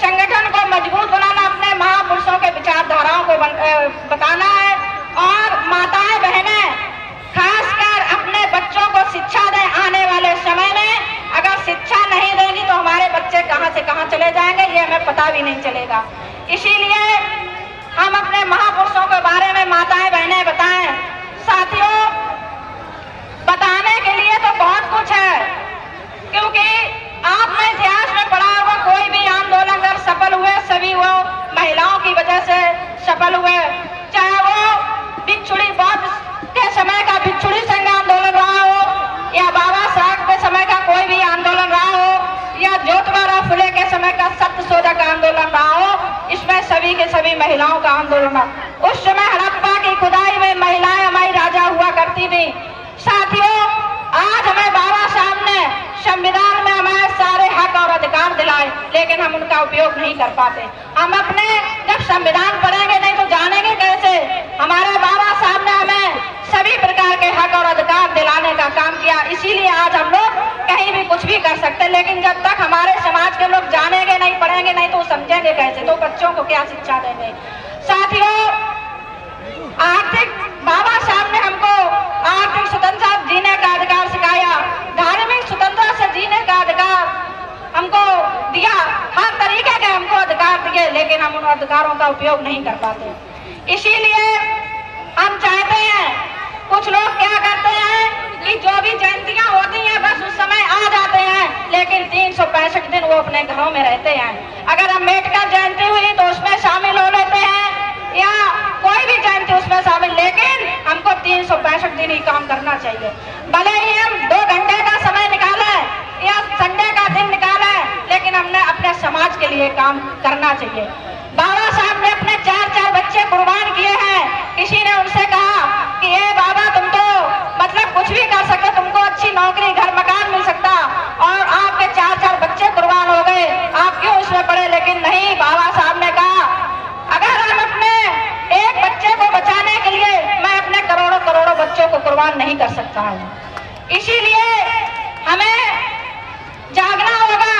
संगठन को मजबूत बनाना, अपने महापुरुषों के विचारधाराओं को बताना है। और माताएं बहनें खासकर अपने बच्चों को शिक्षा दें। आने वाले समय में अगर शिक्षा नहीं देंगी तो हमारे बच्चे कहां से कहां चले जाएंगे, ये हमें पता भी नहीं चलेगा। इसीलिए हम अपने महापुरुषों के बारे में माताएं बहनें बताएं। साथियों, बताने के लिए तो बहुत कुछ है, क्योंकि आपने इतिहास में पढ़ा होगा कोई भी आंदोलन अगर सफल हुए, सभी वो महिलाओं की वजह से सफल हुए। चाहे वो भिक्षुणी बौद्ध के समय का भिक्षुणी संघ आंदोलन रहा हो, या बाबा साहब के समय का कोई भी आंदोलन रहा हो, या ज्योतिबा फुले के समय का सत्यशोधक आंदोलन रहा हो, इसमें सभी के सभी महिलाओं का आंदोलन रहा। उस समय हड़प्पा की खुदाई में महिलाएं हमारी राजा हुआ करती थी। साथियों, आज हमें बाबा साहब ने संविधान में हमारे सारे हक और अधिकार दिलाए, लेकिन हम उनका उपयोग नहीं कर पाते। हम अपने जब संविधान पढ़ेंगे नहीं तो जानेंगे कैसे? हमारे बाबा साहब ने हमें सभी प्रकार के हक और अधिकार दिलाने का काम सकते, लेकिन जब तक हमारे समाज के लोग जानेंगे नहीं, पढ़ेंगे नहीं, तो समझेंगे कैसे? तो बच्चों को क्या शिक्षा देंगे? साथियों, आर्थिक बाबा साहब ने हमको आर्थिक स्वतंत्रता जीने का अधिकार सिखाया, धार्मिक स्वतंत्रता से जीने का अधिकार हमको दिया, हर तरीके के हमको अधिकार दिए, लेकिन हम उन अधिकारों का उपयोग नहीं कर पाते। इसीलिए हम चाहते हैं, कुछ लोग क्या करते हैं कि जो भी जयंतियां होती हैं बस उस समय आ जाते हैं, लेकिन 365 दिन वो अपने घरों में रहते हैं। अगर अम्बेडकर जयंती हुई तो उसमें शामिल हो लेते हैं, या कोई भी जयंती उसमें शामिल, लेकिन हमको 365 दिन ही काम करना चाहिए। भले ही हम 2 घंटे का समय निकाले या संडे का दिन निकाले, लेकिन हमने अपने समाज के लिए काम करना चाहिए। बाबा साहब ने अपने 4 बच्चे कुर्बान किए हैं। किसी ने उनसे कहा कि ये बाबा तुम तो मतलब कुछ भी कर सकते, तुमको अच्छी नौकरी, घर मकान मिल सकता, और आपके 4 बच्चे कुर्बान हो गए, आप क्यों इसमें पड़े? लेकिन नहीं, बाबा साहब ने कहा अगर हम अपने एक बच्चे को बचाने के लिए मैं अपने करोड़ों बच्चों को कुर्बान नहीं कर सकता हूँ। इसीलिए हमें जागना होगा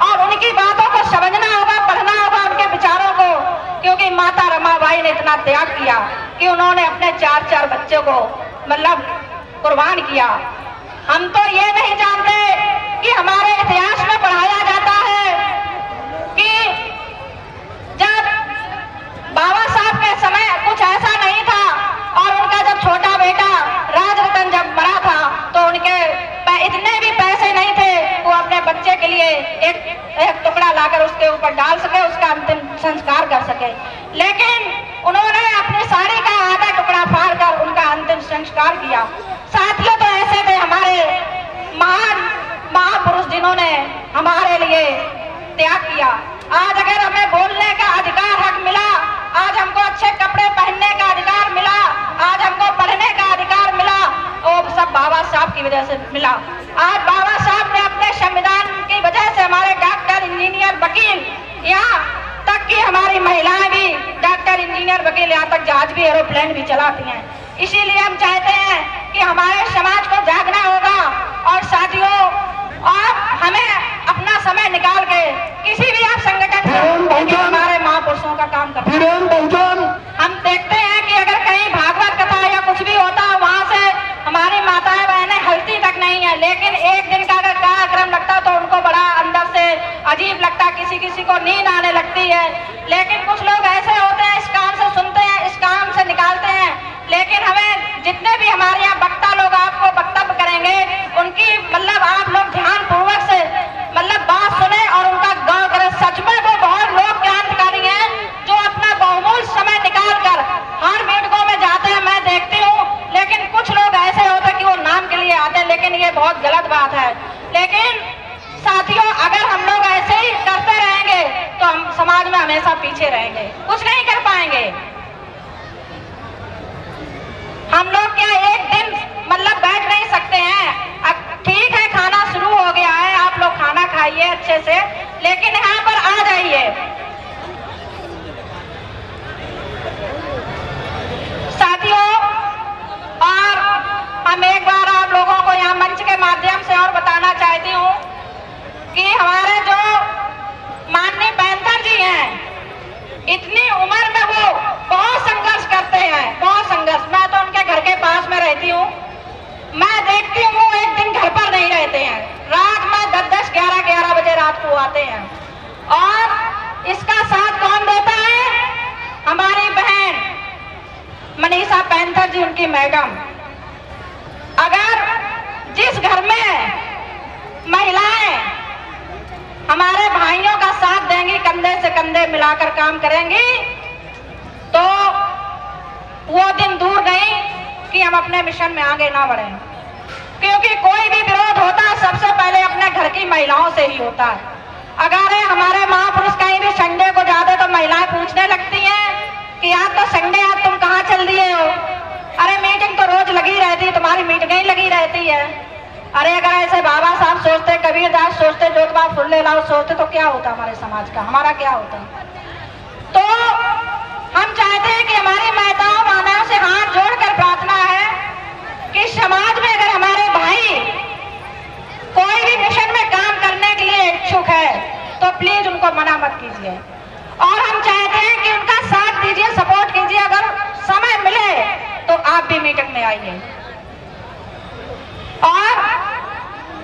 और उनकी बातों को समझना होगा, पढ़ना होगा उनके विचारों को, क्योंकि माता रमाबाई ने इतना त्याग किया कि उन्होंने अपने 4 बच्चों को मतलब कुर्बान किया। हम तो ये नहीं जानते कि हमारे इतिहास में पढ़ाया जाता है कि जब बाबा साहब के समय कुछ ऐसा नहीं था, और उनका जब छोटा बेटा राजरतन जब मरा था तो उनके इतने भी पैसे नहीं थे वो अपने बच्चे के लिए एक टुकड़ा लाकर उसके ऊपर डाल सके, उसका अंतिम संस्कार कर सके, लेकिन उन्होंने अपनी साड़ी का आधा टुकड़ा फाड़ कर उनका अंतिम संस्कार किया। साथियों, तो ऐसे थे हमारे महान महापुरुष जिन्होंने हमारे लिए त्याग किया। आज अगर हमें बोलने का अधिकार, हक मिला, आज हमको अच्छे कपड़े पहनने का अधिकार मिला, आज हमको पढ़ने का अधिकार मिला, वो सब बाबा साहब की वजह से मिला। आज बाबा साहब ने अपने संविधान की वजह से हमारे डॉक्टर, इंजीनियर, वकील, यहाँ तक कि हमारी महिलाएं भी डॉक्टर, इंजीनियर, वकील, यहाँ तक जहाज भी, एरोप्लेन भी चलाती हैं। इसीलिए हम चाहते हैं कि हमारे समाज को जागना होगा, और साथियों, और हमें अपना समय निकाल के किसी भी आप संगठन में हमारे महापुरुषों का काम करना। हम देखते हैं कि अगर कहीं भागवत कथा या कुछ भी होता है, वहाँ से हमारी माताएं बहनें हलती तक नहीं है, लेकिन एक दिन का अगर कार्यक्रम लगता तो उनको बड़ा अंदर से अजीब लगता, किसी को नींद आने लगती है। लेकिन कुछ लोग ऐसे होते हैं, इस काम से सुनते हैं, इस काम से निकालते हैं, लेकिन हमें जितने भी हमारे यहाँ वक्ता लोग आपको वक्तव्य करेंगे, उनकी मतलब आप लोग ध्यान पूर्वक से मतलब बात सुने और उनका गौर करें। सच में वो बहुत लोग क्रांतिकारी हैं जो अपना बहुमूल्य समय निकाल कर हर मीटिंगों में जाते हैं, मैं देखती हूँ, लेकिन कुछ लोग ऐसे होते हैं कि वो नाम के लिए आते हैं, लेकिन ये बहुत गलत बात है। लेकिन साथियों, अगर हम लोग ऐसे ही करते रहेंगे तो हम समाज में हमेशा पीछे रहेंगे, कुछ नहीं कर पाएंगे। हम लोग क्या एक दिन मतलब बैठ नहीं सकते हैं। अब ठीक है, खाना शुरू हो गया है, आप लोग खाना खाइए अच्छे से, लेकिन यहाँ पर आ जाइए। साथियों, और हम एक बार आप लोगों को यहाँ मंच के माध्यम से और बताना चाहती हूँ कि हमारे जो माननीय पैंथर जी हैं, इतनी उम्र में वो बहुत संघर्ष करते हैं, बहुत संघर्ष। मैं तो उनके घर के पास में रहती हूँ, मैं देखती हूँ वो एक दिन घर पर नहीं रहते हैं, रात में 10-10, 11-11 बजे रात को आते हैं। और इसका साथ कौन देता है? हमारी बहन मनीषा पैंथर जी, उनकी मैडम। अगर जिस घर में महिलाएं हमारे भाइयों का साथ देंगी, कंधे से कंधे मिलाकर काम करेंगी, तो वो दिन दूर नहीं कि हम अपने मिशन में आगे ना बढ़ें। क्योंकि कोई भी विरोध होता है सबसे पहले अपने घर की महिलाओं से ही होता है। अगर हमारे महापुरुष कहीं भी संडे को जाते तो महिलाएं पूछने लगती हैं कि आज तो संडे, आज तुम कहाँ चल दिए हो? अरे मीटिंग तो रोज लगी रहती है, तुम्हारी मीटिंग ही लगी रहती है। अरे अगर ऐसे बाबा साहब सोचते, कबीरदास सोचते, जोतबा फुल्लेलाल सोचते तो क्या होता हमारे समाज का, हमारा क्या होता? तो हम चाहते हैं कि हमारी माताओं बहनों से हाथ जोड़कर प्रार्थना है कि समाज में अगर हमारे भाई कोई भी मिशन में काम करने उनको मना मत कीजिए। और हम चाहते हैं कि उनका साथ दीजिए, सपोर्ट कीजिए। अगर समय मिले तो आप भी मीटिंग में आइए। और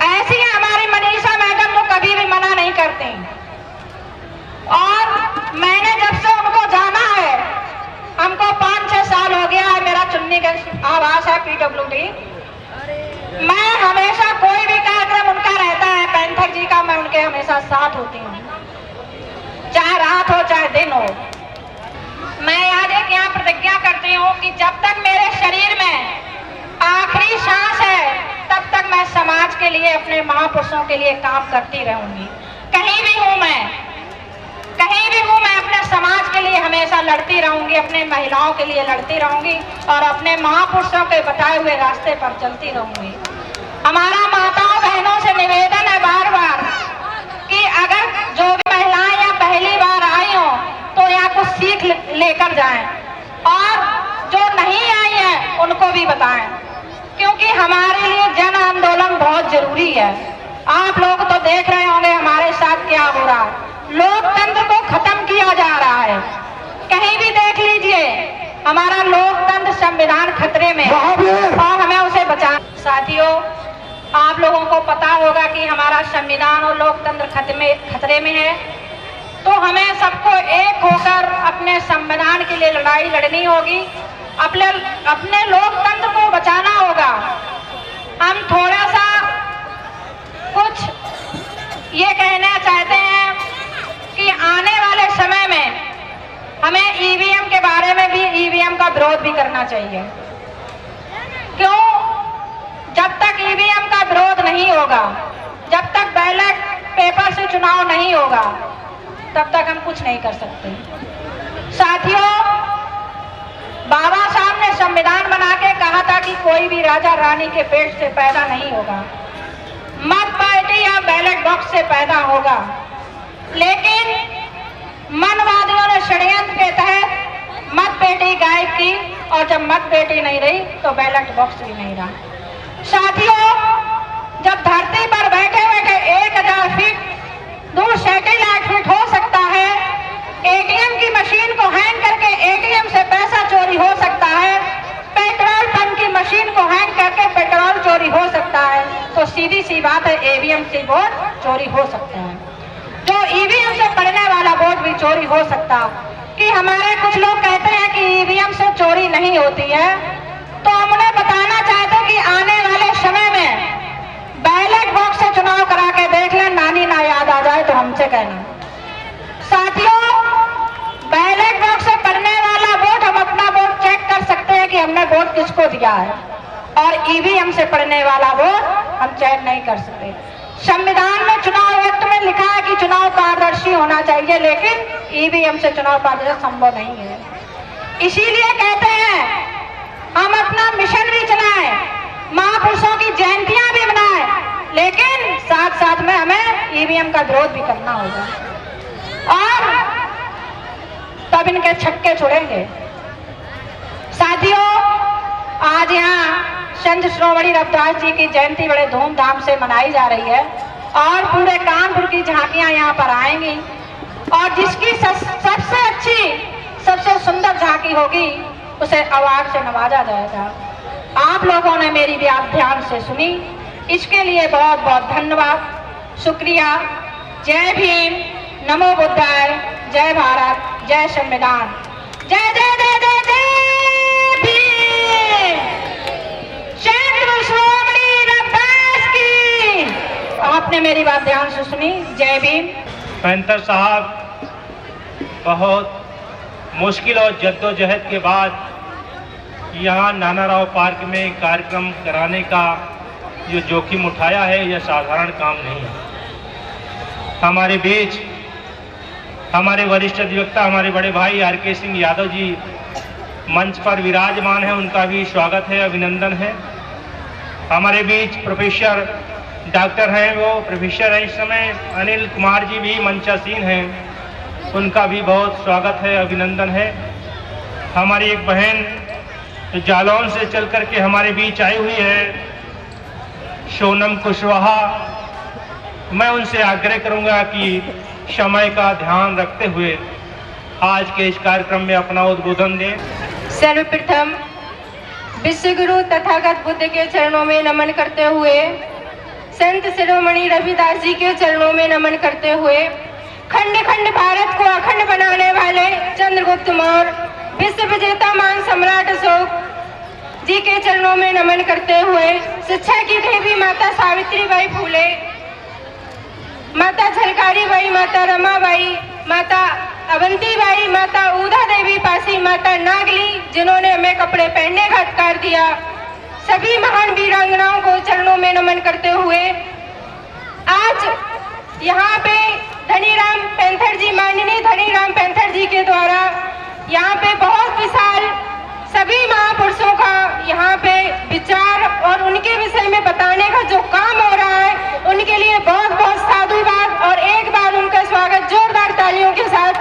ऐसी है हमारी मनीषा मैडम, जो कभी भी मना नहीं करती। और मैंने जब से उनको जाना है, हमको 5-6 साल हो गया है, मेरा चुन्नीगंज आवास है PWD। मैं हमेशा कोई भी कार्यक्रम उनका रहता है, पैंथर जी का, मैं उनके हमेशा साथ होती हूँ, चाहे रात हो चाहे दिन हो। मैं आज एक यहाँ प्रतिज्ञा करती हूँ कि जब तक मेरे शरीर में आखिरी सांस है, तब तक मैं समाज के लिए, अपने महापुरुषों के लिए काम करती रहूंगी। कहीं भी हूँ मैं अपने समाज के लिए हमेशा लड़ती रहूंगी, अपने महिलाओं के लिए लड़ती रहूंगी और अपने महापुरुषों के बताए हुए रास्ते पर चलती रहूंगी। हमारा माताओं बहनों से निवेदन है बार बार कि अगर जो भी महिलाएं यहाँ पहली बार आई हो तो यहाँ कुछ सीख लेकर जाएं, और जो नहीं आई है उनको भी बताएं, क्योंकि हमारे लिए जन आंदोलन बहुत जरूरी है। आप लोग तो देख रहे होंगे हमारे साथ क्या हो रहा है, लोकतंत्र को खत्म किया जा रहा है। कहीं भी देख लीजिए, हमारा लोकतंत्र संविधान खतरे में है और हमें उसे बचाना। साथियों, आप लोगों को पता होगा कि हमारा संविधान और लोकतंत्र खतरे में है, तो हमें सबको एक होकर अपने संविधान के लिए लड़ाई लड़नी होगी, अपने लोकतंत्र को बचाना होगा। हम थोड़ा सा कुछ ये कहना चाहते हैं कि आने वाले समय में हमें ईवीएम के बारे में भी, ईवीएम का विरोध भी करना चाहिए। क्यों? जब तक ईवीएम का विरोध नहीं होगा, जब तक बैलेट पेपर से चुनाव नहीं होगा, तब तक हम कुछ नहीं कर सकते। साथियों, बाबा साहब ने संविधान बना के कहा था कि कोई भी राजा रानी के पेट से पैदा नहीं होगा, मत पार्टी या बैलेट बॉक्स से पैदा होगा। लेकिन मनवादियों ने षड्यंत्र के तहत मत पेटी गायब की, और जब मत पेटी नहीं रही तो बैलेट बॉक्स भी नहीं रहा। साथियों, जब धरती पर बैठे बैठे 1000 फीट दूर सैटेलाइट फीट हो सकता है, एटीएम की मशीन को हैंग करके एटीएम से पैसा चोरी हो सकता है, पेट्रोल पंप की मशीन को हैंग करके पेट्रोल चोरी हो सकता है, तो सीधी सी बात है ईवीएम से वोट चोरी हो सकता है। जो ईवीएम से पड़ने वाला वोट भी चोरी हो सकता। कि हमारे कुछ लोग कहते हैं कि ईवीएम से चोरी नहीं होती है, तो हम उन्हें बताना चाहते हैं कि आने वाले समय में बैलेट बॉक्स से चुनाव करा के देख लें, नानी ना याद आ जाए तो हमसे कहना। साथियों, बैलेट बॉक्स से पड़ने वाला वोट हम अपना वोट चेक कर सकते हैं कि हमने वोट किसको दिया है, और ईवीएम से पड़ने वाला वोट हम चेक नहीं कर सकते। संविधान में चुनाव एक्ट में लिखा है कि चुनाव पारदर्शी होना चाहिए, लेकिन ईवीएम से चुनाव पारदर्शी संभव नहीं है। इसीलिए कहते हैं हम अपना मिशन भी चलाएं, महापुरुषों की जयंतियां भी मनाएं, लेकिन साथ साथ में हमें ईवीएम का विरोध भी करना होगा, और तब इनके छक्के छोड़ेंगे। साथियों, आज यहाँ संत श्रोमणी रविदास जी की जयंती बड़े धूमधाम से मनाई जा रही है, और पूरे कानपुर की झांकियां यहाँ पर आएंगी, और जिसकी सबसे अच्छी, सबसे सुंदर झांकी होगी उसे अवार्ड से नवाजा जाएगा। आप लोगों ने मेरी बात ध्यान से सुनी, इसके लिए बहुत बहुत धन्यवाद, शुक्रिया। जय भीम, नमो बुद्धाय, जय भारत, जय संविधान, जय जय जय जय जय भीम, संत श्रोमणी रविदास की। आपने मेरी बात ध्यान से सुनी, जय भीम। पैंथर साहब बहुत मुश्किल और जद्दोजहद के बाद यहाँ नाना राव पार्क में कार्यक्रम कराने का जो जोखिम उठाया है, यह साधारण काम नहीं है। हमारे बीच हमारे वरिष्ठ अधिवक्ता, हमारे बड़े भाई RK सिंह यादव जी मंच पर विराजमान हैं, उनका भी स्वागत है, अभिनंदन है। हमारे बीच प्रोफेसर डॉक्टर हैं, वो प्रोफेसर हैं इस समय, अनिल कुमार जी भी मंचासीन हैं, उनका भी बहुत स्वागत है, अभिनंदन है। हमारी एक बहन जो जालौन से चल करके हमारे बीच आई हुई है, सोनम कुशवाहा, मैं उनसे आग्रह करूंगा कि समय का ध्यान रखते हुए आज के इस कार्यक्रम में अपना उद्बोधन दें। सर्वप्रथम विश्व गुरु तथागत बुद्ध के चरणों में नमन करते हुए, संत शिरोमणि रविदास जी के चरणों में नमन करते हुए, खंड खंड भारत को अखंड बनाने वाले चंद्रगुप्त मौर्य, विश्व विजेता मान सम्राट अशोक जी के चरणों में नमन करते हुए, शिक्षा की देवी माता सावित्रीबाई फूले, माता झलकारी बाई, माता रमाबाई, माता अवंतीबाई, माता ऊधा देवी पासी, माता नागली, जिन्होंने हमें कपड़े पहनने का अधिकार दिया, सभी महान वीरांगनाओं को चरणों में नमन करते हुए आज यहाँ पे धनीराम पैंथर जी, माननीय धनीराम पैंथर जी के द्वारा यहाँ पे बहुत विशाल सभी महापुरुषों का यहाँ पे विचार और उनके विषय में बताने का जो काम हो रहा है, उनके लिए बहुत बहुत साधुवाद और एक बार उनका स्वागत जोरदार तालियों के साथ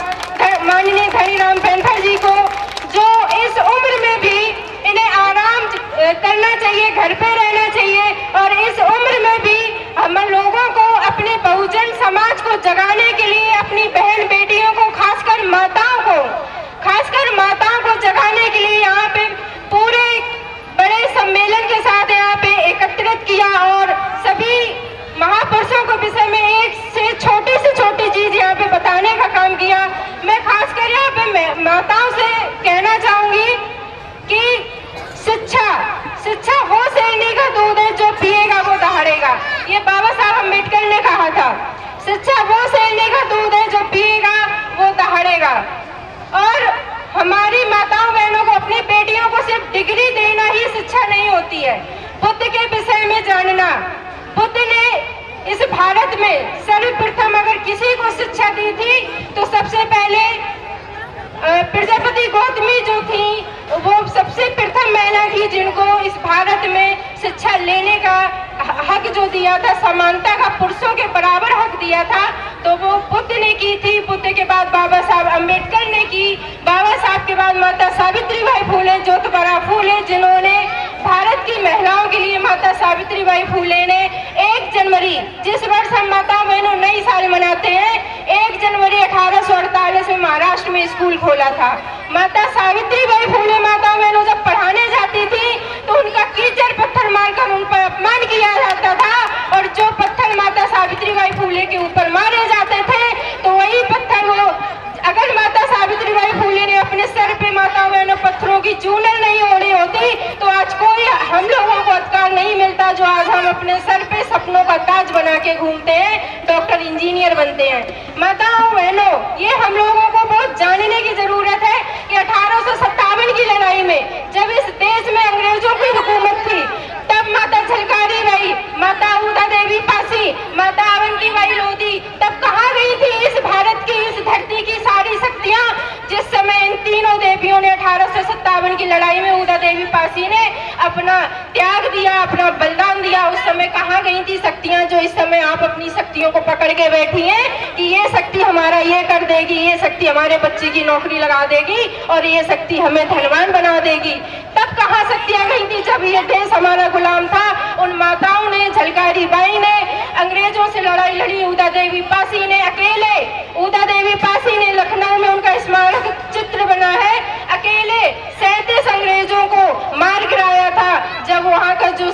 माननीय धनीराम पैंथर जी को, जो इस उम्र में भी इन्हें आराम करना चाहिए, घर पे रहना चाहिए और इस उम्र में भी हम लोगों को अपने बहुजन समाज को जगाने के लिए, अपनी बहन बेटियों को, खासकर माताओं को जगाने के लिए यहाँ पे पूरे बड़े सम्मेलन के साथ यहाँ पे एकत्रित किया और सभी महापुरुषों के विषय में एक से छोटी चीज यहाँ पे बताने का काम किया। मैं खासकर यहाँ पे माताओं से कहना चाहूंगी कि शिक्षा वो शेरनी का दूध है, जो पिएगा वो दहाड़ेगा। ये बाबा साहब अम्बेडकर ने कहा था, शिक्षा वो शेरनी का दूध है, जो पिएगा वो दहाड़ेगा। और हमारी माताओं बहनों को, अपनी बेटियों को सिर्फ डिग्री देना ही शिक्षा नहीं होती है, बुद्ध के विषय में जानना। बुद्ध ने इस भारत में सर्वप्रथम अगर किसी को शिक्षा दी थी तो सबसे पहले प्रजापति गौतमी जो थी, वो सबसे प्रथम महिला थी जिनको इस भारत में शिक्षा लेने का हक जो दिया था, समानता का, पुरुषों के बराबर हक दिया था, तो वो बुद्ध ने की थी। बुद्ध के बाद बाबा साहब अम्बेडकर ने की, बाबा साहब के बाद माता सावित्रीबाई फूले, ज्योतिबा फूले, जिन्होंने भारत की महिलाओं के लिए, माता सावित्रीबाई फूले ने 1 जनवरी, जिस वर्ष हम माताओं बहनों नई साल मनाते हैं, 1 जनवरी 1848 में महाराष्ट्र में स्कूल खोला था। माता सावित्रीबाई फूले माताओं बहनों जब पढ़ाने जाती थी तो उनका कीचड़ पत्थर मारकर उन पर अपमान किया जाता था, और जो पत्थर माता सावित्रीबाई फूले के ऊपर मारे जाते थे तो वही पत्थर वो, अगर माता सावित्रीबाई फूले ने अपने सर पे माताओं बहनों पत्थरों की चूनर नहीं ओढ़ी होती तो आज कोई हम लोगों को अधिकार नहीं मिलता, जो आज हम अपने सर पे सपनों का ताज बना के घूमते हैं, डॉक्टर इंजीनियर बनते हैं। माताओं बहनों, ये हम लोगों को बहुत जानने की जरूरत है कि 1857 की लड़ाई में जब इस देश में अंग्रेजों की हुकूमत थी, तब माता झलकारी बाई, माता ऊधा देवी पासी, माता अवंतीबाई लोधी तब कहाँ गई थी? इस भारत की, इस धरती की सारी शक्तियां, जिस समय इन तीनों देवियों ने 1857 की लड़ाई में ऊधा देवी पासी ने अपना त्याग दिया, अपना बलिदान दिया, उस समय कहाँ गई थी शक्तियां जो इस समय आप अपनी शक्तियों को पकड़ के बैठी हैं कि ये शक्ति हमारा ये कर देगी, ये शक्ति हमारे बच्चे की नौकरी लगा देगी और ये शक्ति हमें धनवान बना देगी। तब कहाँ शक्तियां गई थी जब ये देश हमारा गुलाम था? उन माताओं ने, झलकारी बाई ने अंग्रेजों से लड़ाई लड़ी, ऊधा देवी पासी ने अकेले, ऊधा देवी पासी ने लखनऊ में उनका स्मारक चित्र बना है, अकेले 37 अंग्रेजों को मार गिराया था। जब वहाँ का जो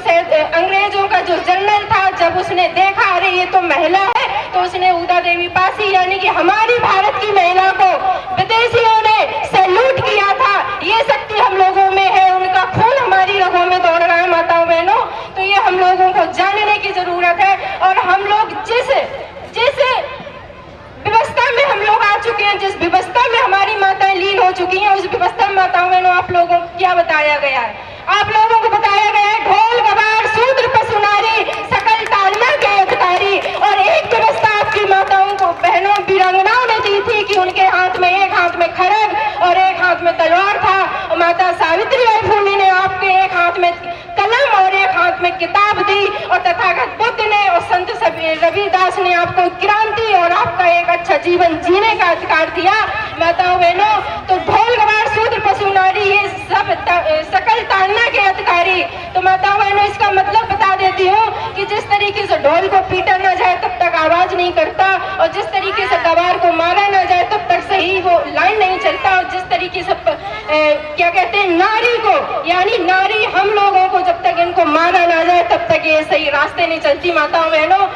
अंग्रेजों का जो जनरल था, जब उसने देखा अरे ये तो महिला है, तो उसने ऊधा देवी पासी यानी कि हमारी भारत की महिला को विदेशियों ने सैल्यूट किया था। ये शक्ति हम लोगों में है, उनका खून हमारी रगों में दौड़ रहा है माताओं बहनों, तो ये हम लोगों को जानने की जरूरत है। और हम लोग जिस व्यवस्था में हम लोग आ चुके हैं, जिस व्यवस्था में हमारी माताएं लीन हो चुकी हैं, उस व्यवस्था में माताओं बहनों आप लोगों को क्या बताया गया है? आप लोगों को बताया गया है ढोल गवार शूद्र पशु नारी सकल ताड़ना के अधिकारी। और एक व्यवस्था आपकी माताओं को, बहनों, वीरांगनाओं ने दी थी कि उनके हाथ में, एक हाथ में खड़ग और एक हाथ में तलवार था। और माता सावित्रीबाई फूले ने आपके एक हाथ में कलम और एक हाथ में किताब दी, और तथागत बुद्ध ने और संत रविदास ने आपको क्रांति और आपका एक अच्छा जीवन जीने का अधिकार दिया। माताओं बहनों, तो ढोल गवार शूद्र पशु नारी ये सब सकल ताड़ना के अधिकारी। तो माताओं बहनों, इसका मतलब बता देती हूँ कि जिस तरीके से ढोल को पीटा ना जाए तब तक आवाज नहीं करता, और जिस तरीके से गवार यानी नारी हम लोगों को जब तक इनको माना ना जाए तब तक ये सही रास्ते नहीं चलती। माताओं बहनों,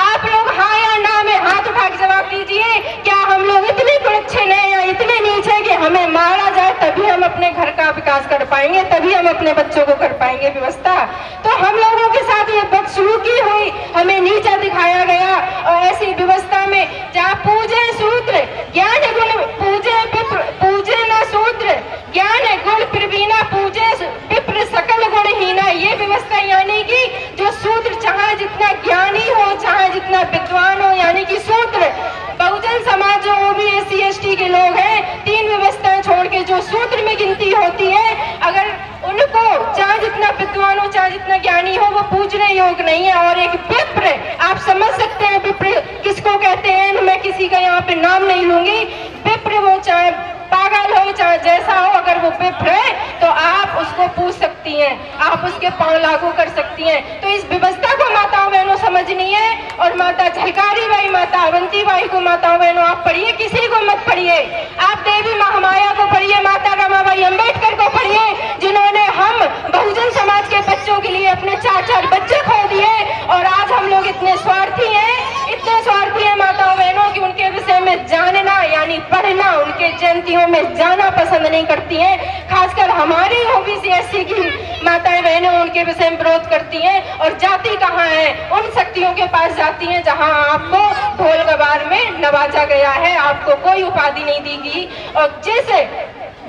आप लोग हाँ या ना में हाथ उठा के जवाब दीजिए, क्या हम लोग इतने कुलच्छे हैं या इतने नीचे कि हमें मारा जाए तभी हम अपने घर का विकास कर पाएंगे, तभी हम अपने बच्चों को कर पाएंगे व्यवस्था? तो हम लोगों के साथ ये बदसलूकी हुई, हमें नीचा दिखाया गया। और ऐसी व्यवस्था में जहाँ पूजे सूत्र ज्ञान गुण पूजे विप्र पूजे न सूत्र ज्ञान गुण प्रवीणा पूजे विप्र सकल गुणहीना, ये व्यवस्था यानी कि जो सूत्र चाहे जितना ज्ञानी हो, चाहे जितना विद्वान हो, यानी कि सूत्र बहुजन समाज जो ओबीसी एसटी के लोग हैं, 3 व्यवस्थाएं छोड़ के जो सूत्र में गिनती होती है, अगर उनको चाहे जितना विद्वान हो, चाहे जितना ज्ञानी हो, वो पूजने योग्य नहीं है। और एक विप्र, आप समझ सकते हैं विप्र किसको कहते हैं, मैं किसी का यहाँ पे नाम नहीं लूंगी। विप्र वो चाहे पागल हो चाहे जैसा हो, अगर वो विप्र है तो आप उसको पूछ सकती हैं, आप उसके पांव लागू कर सकती हैं। तो इस व्यवस्था को माताओं बहनों समझनी है। और माता झलकारी बाई, माता अवंती बाई को माताओं बहनों आप पढ़िए, किसी को मत पढ़िए। आप देवी महामाया को पढ़िए, माता रमाबाई अंबेडकर को पढ़िए, जिन्होंने हम बहुजन समाज के बच्चों के लिए अपने 4-4 बच्चे खो दिए। और आज हम लोग इतने स्वार्थी हैं, इतने स्वार्थी हैं माताओं बहनों कि उनके विषय में जानना यानी पढ़ना, उनके जयंतियों में जाना पसंद नहीं करती हैं। खासकर हमारी ओबीसी एससी की माताएं बहनें उनके विषय में विरोध करती हैं। और जाति कहाँ है, उन शक्तियों के पास जाती हैं जहां आपको ढोल गवार में नवाजा गया है, आपको कोई उपाधि नहीं दी गई। और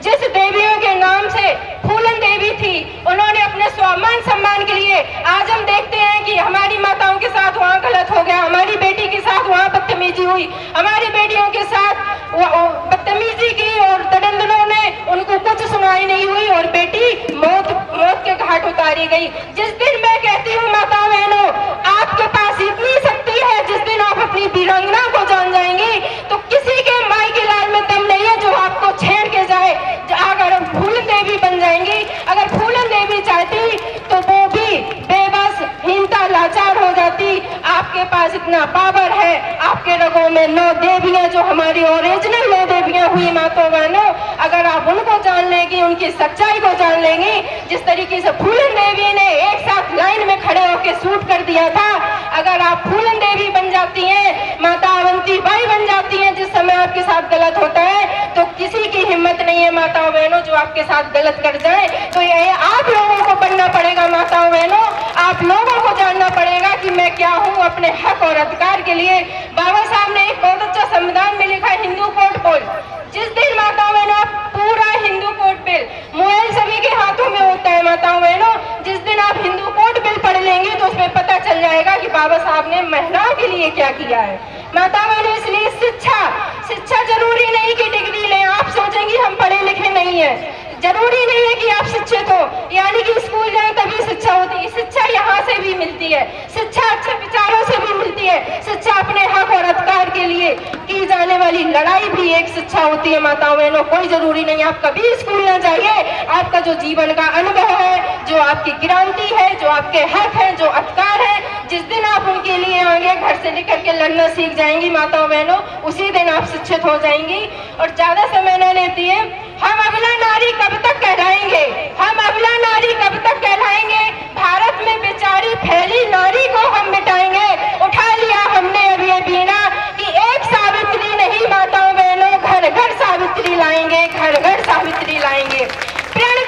जिस देवियों के नाम से फूलन देवी थी, उन्होंने अपने स्वाभिमान सम्मान के लिए, आज हम देखते हैं कि हमारी माताओं के साथ वहाँ गलत हो गया, हमारी बेटी के साथ वहाँ बदतमीजी हुई, हमारी बेटियों के साथ बदतमीजी की और दरिंदरों ने उनको कुछ सुनाई नहीं हुई और बेटी मौत के घाट उतारी गई। जिस दिन मैं कहती हूँ माताओं बहनों आपके पास इतनी शक्ति है, जिस दिन आप अपनी वीरांगना को जान जाएंगी तो किसी के माई के लाल में दम नहीं है जो आपको छेड़ के जाए। अगर फूलन देवी बन जाएंगी, अगर फूलन देवी चाहती तो वो भी बेबस हीनता लाचार हो जाती। आपके पास इतना पावर है, आपके रगों में 9 देवियां जो हमारी ओरिजिनल 9 देवियां हुई माताओं बहनों, अगर आप उनको जान लेंगी, उनकी सच्चाई को जान लेंगी, जिस तरीके से फूलन देवी ने एक साथ लाइन में खड़े होकर शूट कर दिया था, अगर आप फूलन देवी बन जाती हैं, माता अवंती बाई बन जाती हैं जिस समय आपके साथ गलत होता है, तो किसी की हिम्मत नहीं है माताओं बहनों जो आपके साथ गलत कर जाए। तो ये आप लोगों को बनना पड़ेगा माताओं बहनों, आप लोगों को जानना पड़ेगा कि मैं क्या हूँ अपने हक और अधिकार के लिए। बाबा साहब ने एक बहुत अच्छा संविधान में लिखा है, हिंदू कोड बिल। जिस दिन माताओं बहनों पूरा हिंदू कोड बिल, मोबाइल सभी के हाथों में होता है माताओं बहनों, जिस दिन आप हिंदू कोड बिल पढ़ लेंगे तो उसमें पता चल जाएगा कि बाबा साहब ने महिलाओं के लिए क्या किया है। माताओं बहनों, इसलिए शिक्षा जरूरी नहीं कि डिग्री लें। आप सोचेंगे हम पढ़े लिखे नहीं है, जरूरी नहीं है कि आप शिक्षित हो यानी कि स्कूल जाए तभी शिक्षा होती है। शिक्षा यहाँ से भी मिलती है, शिक्षा अच्छे विचारों से भी मिलती है, शिक्षा अपने हक और अधिकार के लिए की जाने वाली लड़ाई भी एक शिक्षा होती है माताओं बहनों। कोई जरूरी नहीं आप कभी स्कूल ना जाइए, आपका जो जीवन का अनुभव है, जो आपकी क्रांति है, जो आपके हक है, जो अधिकार है, जिस दिन आप उनके लिए आगे घर से लेकर के लड़ना सीख जाएंगी माताओं बहनों, उसी दिन आप शिक्षित हो जाएंगी। और ज्यादा समय न लेती है, हम अबला नारी कब तक कहलाएंगे, हम अबला नारी कब तक कहलाएंगे, भारत में बेचारी फैली नारी को हम मिटाएंगे। उठा लिया हमने अब ये बीना कि एक सावित्री नहीं माताओं बहनों, घर घर सावित्री लाएंगे, घर घर सावित्री लाएंगे। प्रण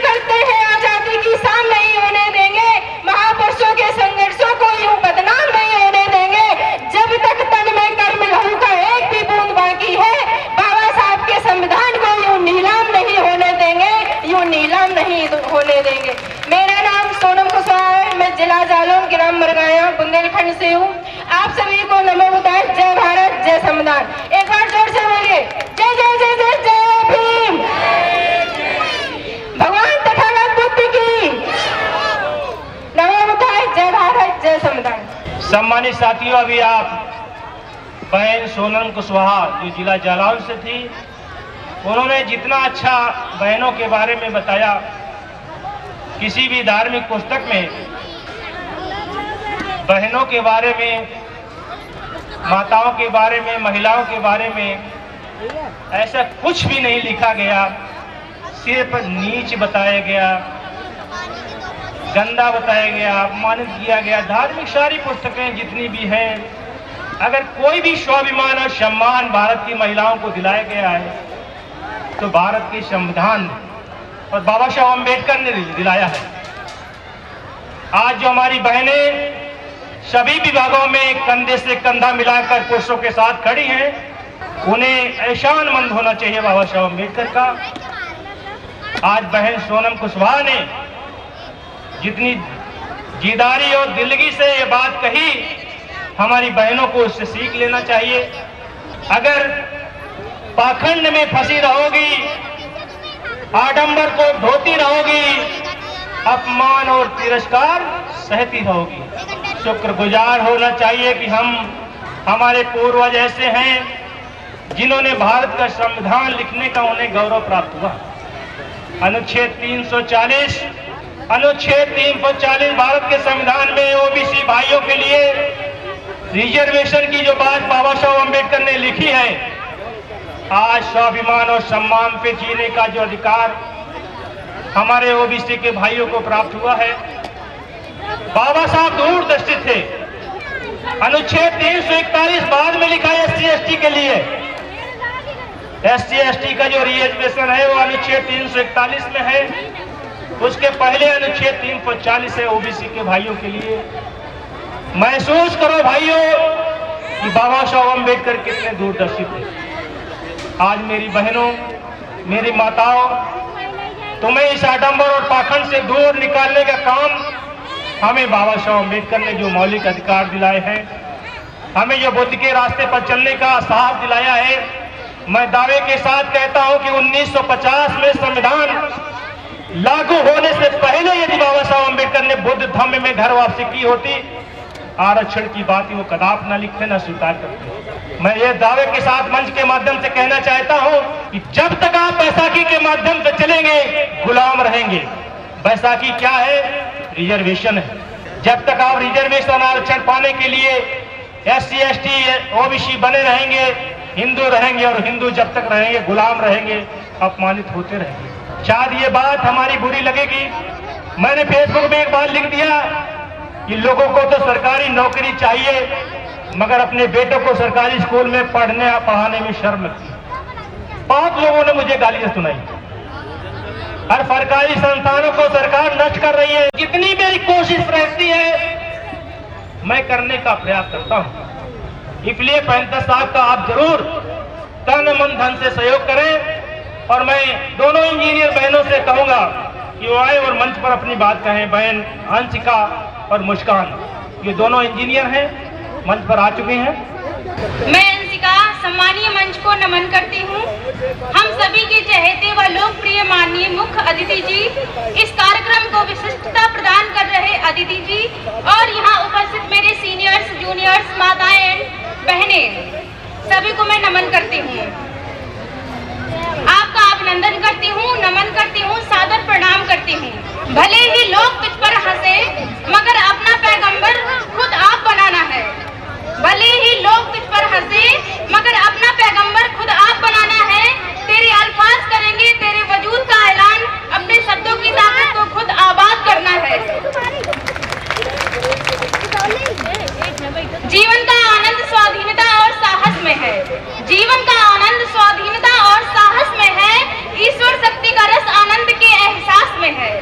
करते हैं आजादी की शाम नहीं होने देंगे, महापुरुषों के संघर्षों को यूं बदनाम नहीं होने देंगे। जब तक तन में कर्म लहू का एक भी बूंद बाकी है, बाबा साहब के संविधान को यूं नीलाम नहीं होने देंगे, यूं नीलाम नहीं होने देंगे। मेरा नाम सोनम कुशवाहा है, मैं जिला जालौन, ग्राम मरगाया, बुंदेलखंड से हूँ। आप सभी को नमो बुद्धाय, जय भारत, जय संविधान। एक बार जोर से बोलिए, जय जय जय जय जय भीम, भगवान तथागत बुद्ध की, नमो बुद्धाय, जय भारत, जय संविधान। सम्मानित साथियों, अभी आप बहन सोनम कुशवाहा जो जिला जालौन से थी, उन्होंने जितना अच्छा बहनों के बारे में बताया, किसी भी धार्मिक पुस्तक में बहनों के बारे में, माताओं के बारे में, महिलाओं के बारे में ऐसा कुछ भी नहीं लिखा गया। सिर्फ नीच बताया गया, गंदा बताया गया, अपमानित किया गया। धार्मिक सारी पुस्तकें जितनी भी हैं, अगर कोई भी स्वाभिमान और सम्मान भारत की महिलाओं को दिलाया गया है तो भारत के संविधान और बाबा साहब अम्बेडकर ने दिलाया है। आज जो हमारी बहनें सभी विभागों में कंधे से कंधा मिलाकर पुरुषों के साथ खड़ी हैं, उन्हें एहसानमंद होना चाहिए बाबा साहब अम्बेडकर का। आज बहन सोनम कुशवाहा ने जितनी जीदारी और दिलगी से ये बात कही, हमारी बहनों को उससे सीख लेना चाहिए। अगर पाखंड में फंसी रहोगी, आडंबर को ढोती रहोगी, अपमान और तिरस्कार सहती रहोगी। शुक्रगुजार होना चाहिए कि हमारे पूर्वज ऐसे हैं जिन्होंने भारत का संविधान लिखने का उन्हें गौरव प्राप्त हुआ। अनुच्छेद 340 भारत के संविधान में ओबीसी भाइयों के लिए रिजर्वेशन की जो बात बाबा साहब अम्बेडकर ने लिखी है, आज स्वाभिमान और सम्मान पे जीने का जो अधिकार हमारे ओबीसी के भाइयों को प्राप्त हुआ है। बाबा साहब दूरदर्शी थे। अनुच्छेद 341 बाद में लिखा है SC/ST के लिए। SC/ST का जो रिजर्वेशन है वो अनुच्छेद 341 में है। उसके पहले अनुच्छेद 340 है ओबीसी के भाइयों के लिए। महसूस करो भाइयों कि बाबा साहब अम्बेडकर कितने दूरदर्शी थे। आज मेरी बहनों, मेरी माताओं, तुम्हें इस आडंबर और पाखंड से दूर निकालने का काम हमें बाबा साहब अम्बेडकर ने जो मौलिक अधिकार दिलाए हैं, हमें जो बुद्ध के रास्ते पर चलने का साहस दिलाया है। मैं दावे के साथ कहता हूं कि 1950 में संविधान लागू होने से पहले यदि बाबा साहब अम्बेडकर ने बुद्ध धम्म में घर वापसी की होती, आरक्षण की बात वो कदाप न लिखते न स्वीकार करते। मैं ये दावे के साथ मंच के माध्यम से कहना चाहता हूं कि जब तक आप बैसाखी के माध्यम से चलेंगे, गुलाम रहेंगे। बैसाखी क्या है? रिजर्वेशन है। जब तक आप रिजर्वेशन आरक्षण पाने के लिए SC/ST OBC बने रहेंगे, हिंदू रहेंगे, और हिंदू जब तक रहेंगे गुलाम रहेंगे, अपमानित होते रहेंगे। शायद ये बात हमारी बुरी लगेगी। मैंने फेसबुक में एक बात लिख दिया कि लोगों को तो सरकारी नौकरी चाहिए, मगर अपने बेटों को सरकारी स्कूल में पढ़ाने में शर्म लगती है। 5 लोगों ने मुझे गालियां सुनाई। हर सरकारी संस्थानों को सरकार नष्ट कर रही है। जितनी मेरी कोशिश रहती है मैं करने का प्रयास करता हूं। इसलिए पैंतर साहब का आप जरूर तन मन धन से सहयोग करें। और मैं दोनों इंजीनियर बहनों से कहूंगा कि वो आए और मंच पर अपनी बात कहें। बहन अंशिका और मुस्कान, ये दोनों इंजीनियर हैं, मंच पर आ चुके हैं। मैं अंशिका सम्मानीय मंच को नमन करती हूँ। हम सभी के चहेते व लोकप्रिय माननीय मुख्य अतिथि जी, इस कार्यक्रम को विशिष्टता प्रदान कर रहे अतिथि जी और यहाँ उपस्थित मेरे सीनियर्स, जूनियर्स, माताएं एंड बहनें, सभी को मैं नमन करती हूँ। आपका अभिनंदन करती हूँ, नमन करती हूँ, सादर प्रणाम करती हूँ। भले ही लोग तुझ पर हंसे, मगर अपना पैगंबर खुद आप बनाना है। भले ही लोग तुझ पर हंसे, मगर अपना पैगंबर खुद आप बनाना है। तेरे अल्फाज करेंगे तेरे वजूद का ऐलान, अपने शब्दों की ताकत को खुद आबाद करना है। जीवन का आनंद स्वाधीनता और साहस में है। जीवन का आनंद स्वाधीनता और साहस में है। ईश्वर शक्ति का रस आनंद के एहसास में है।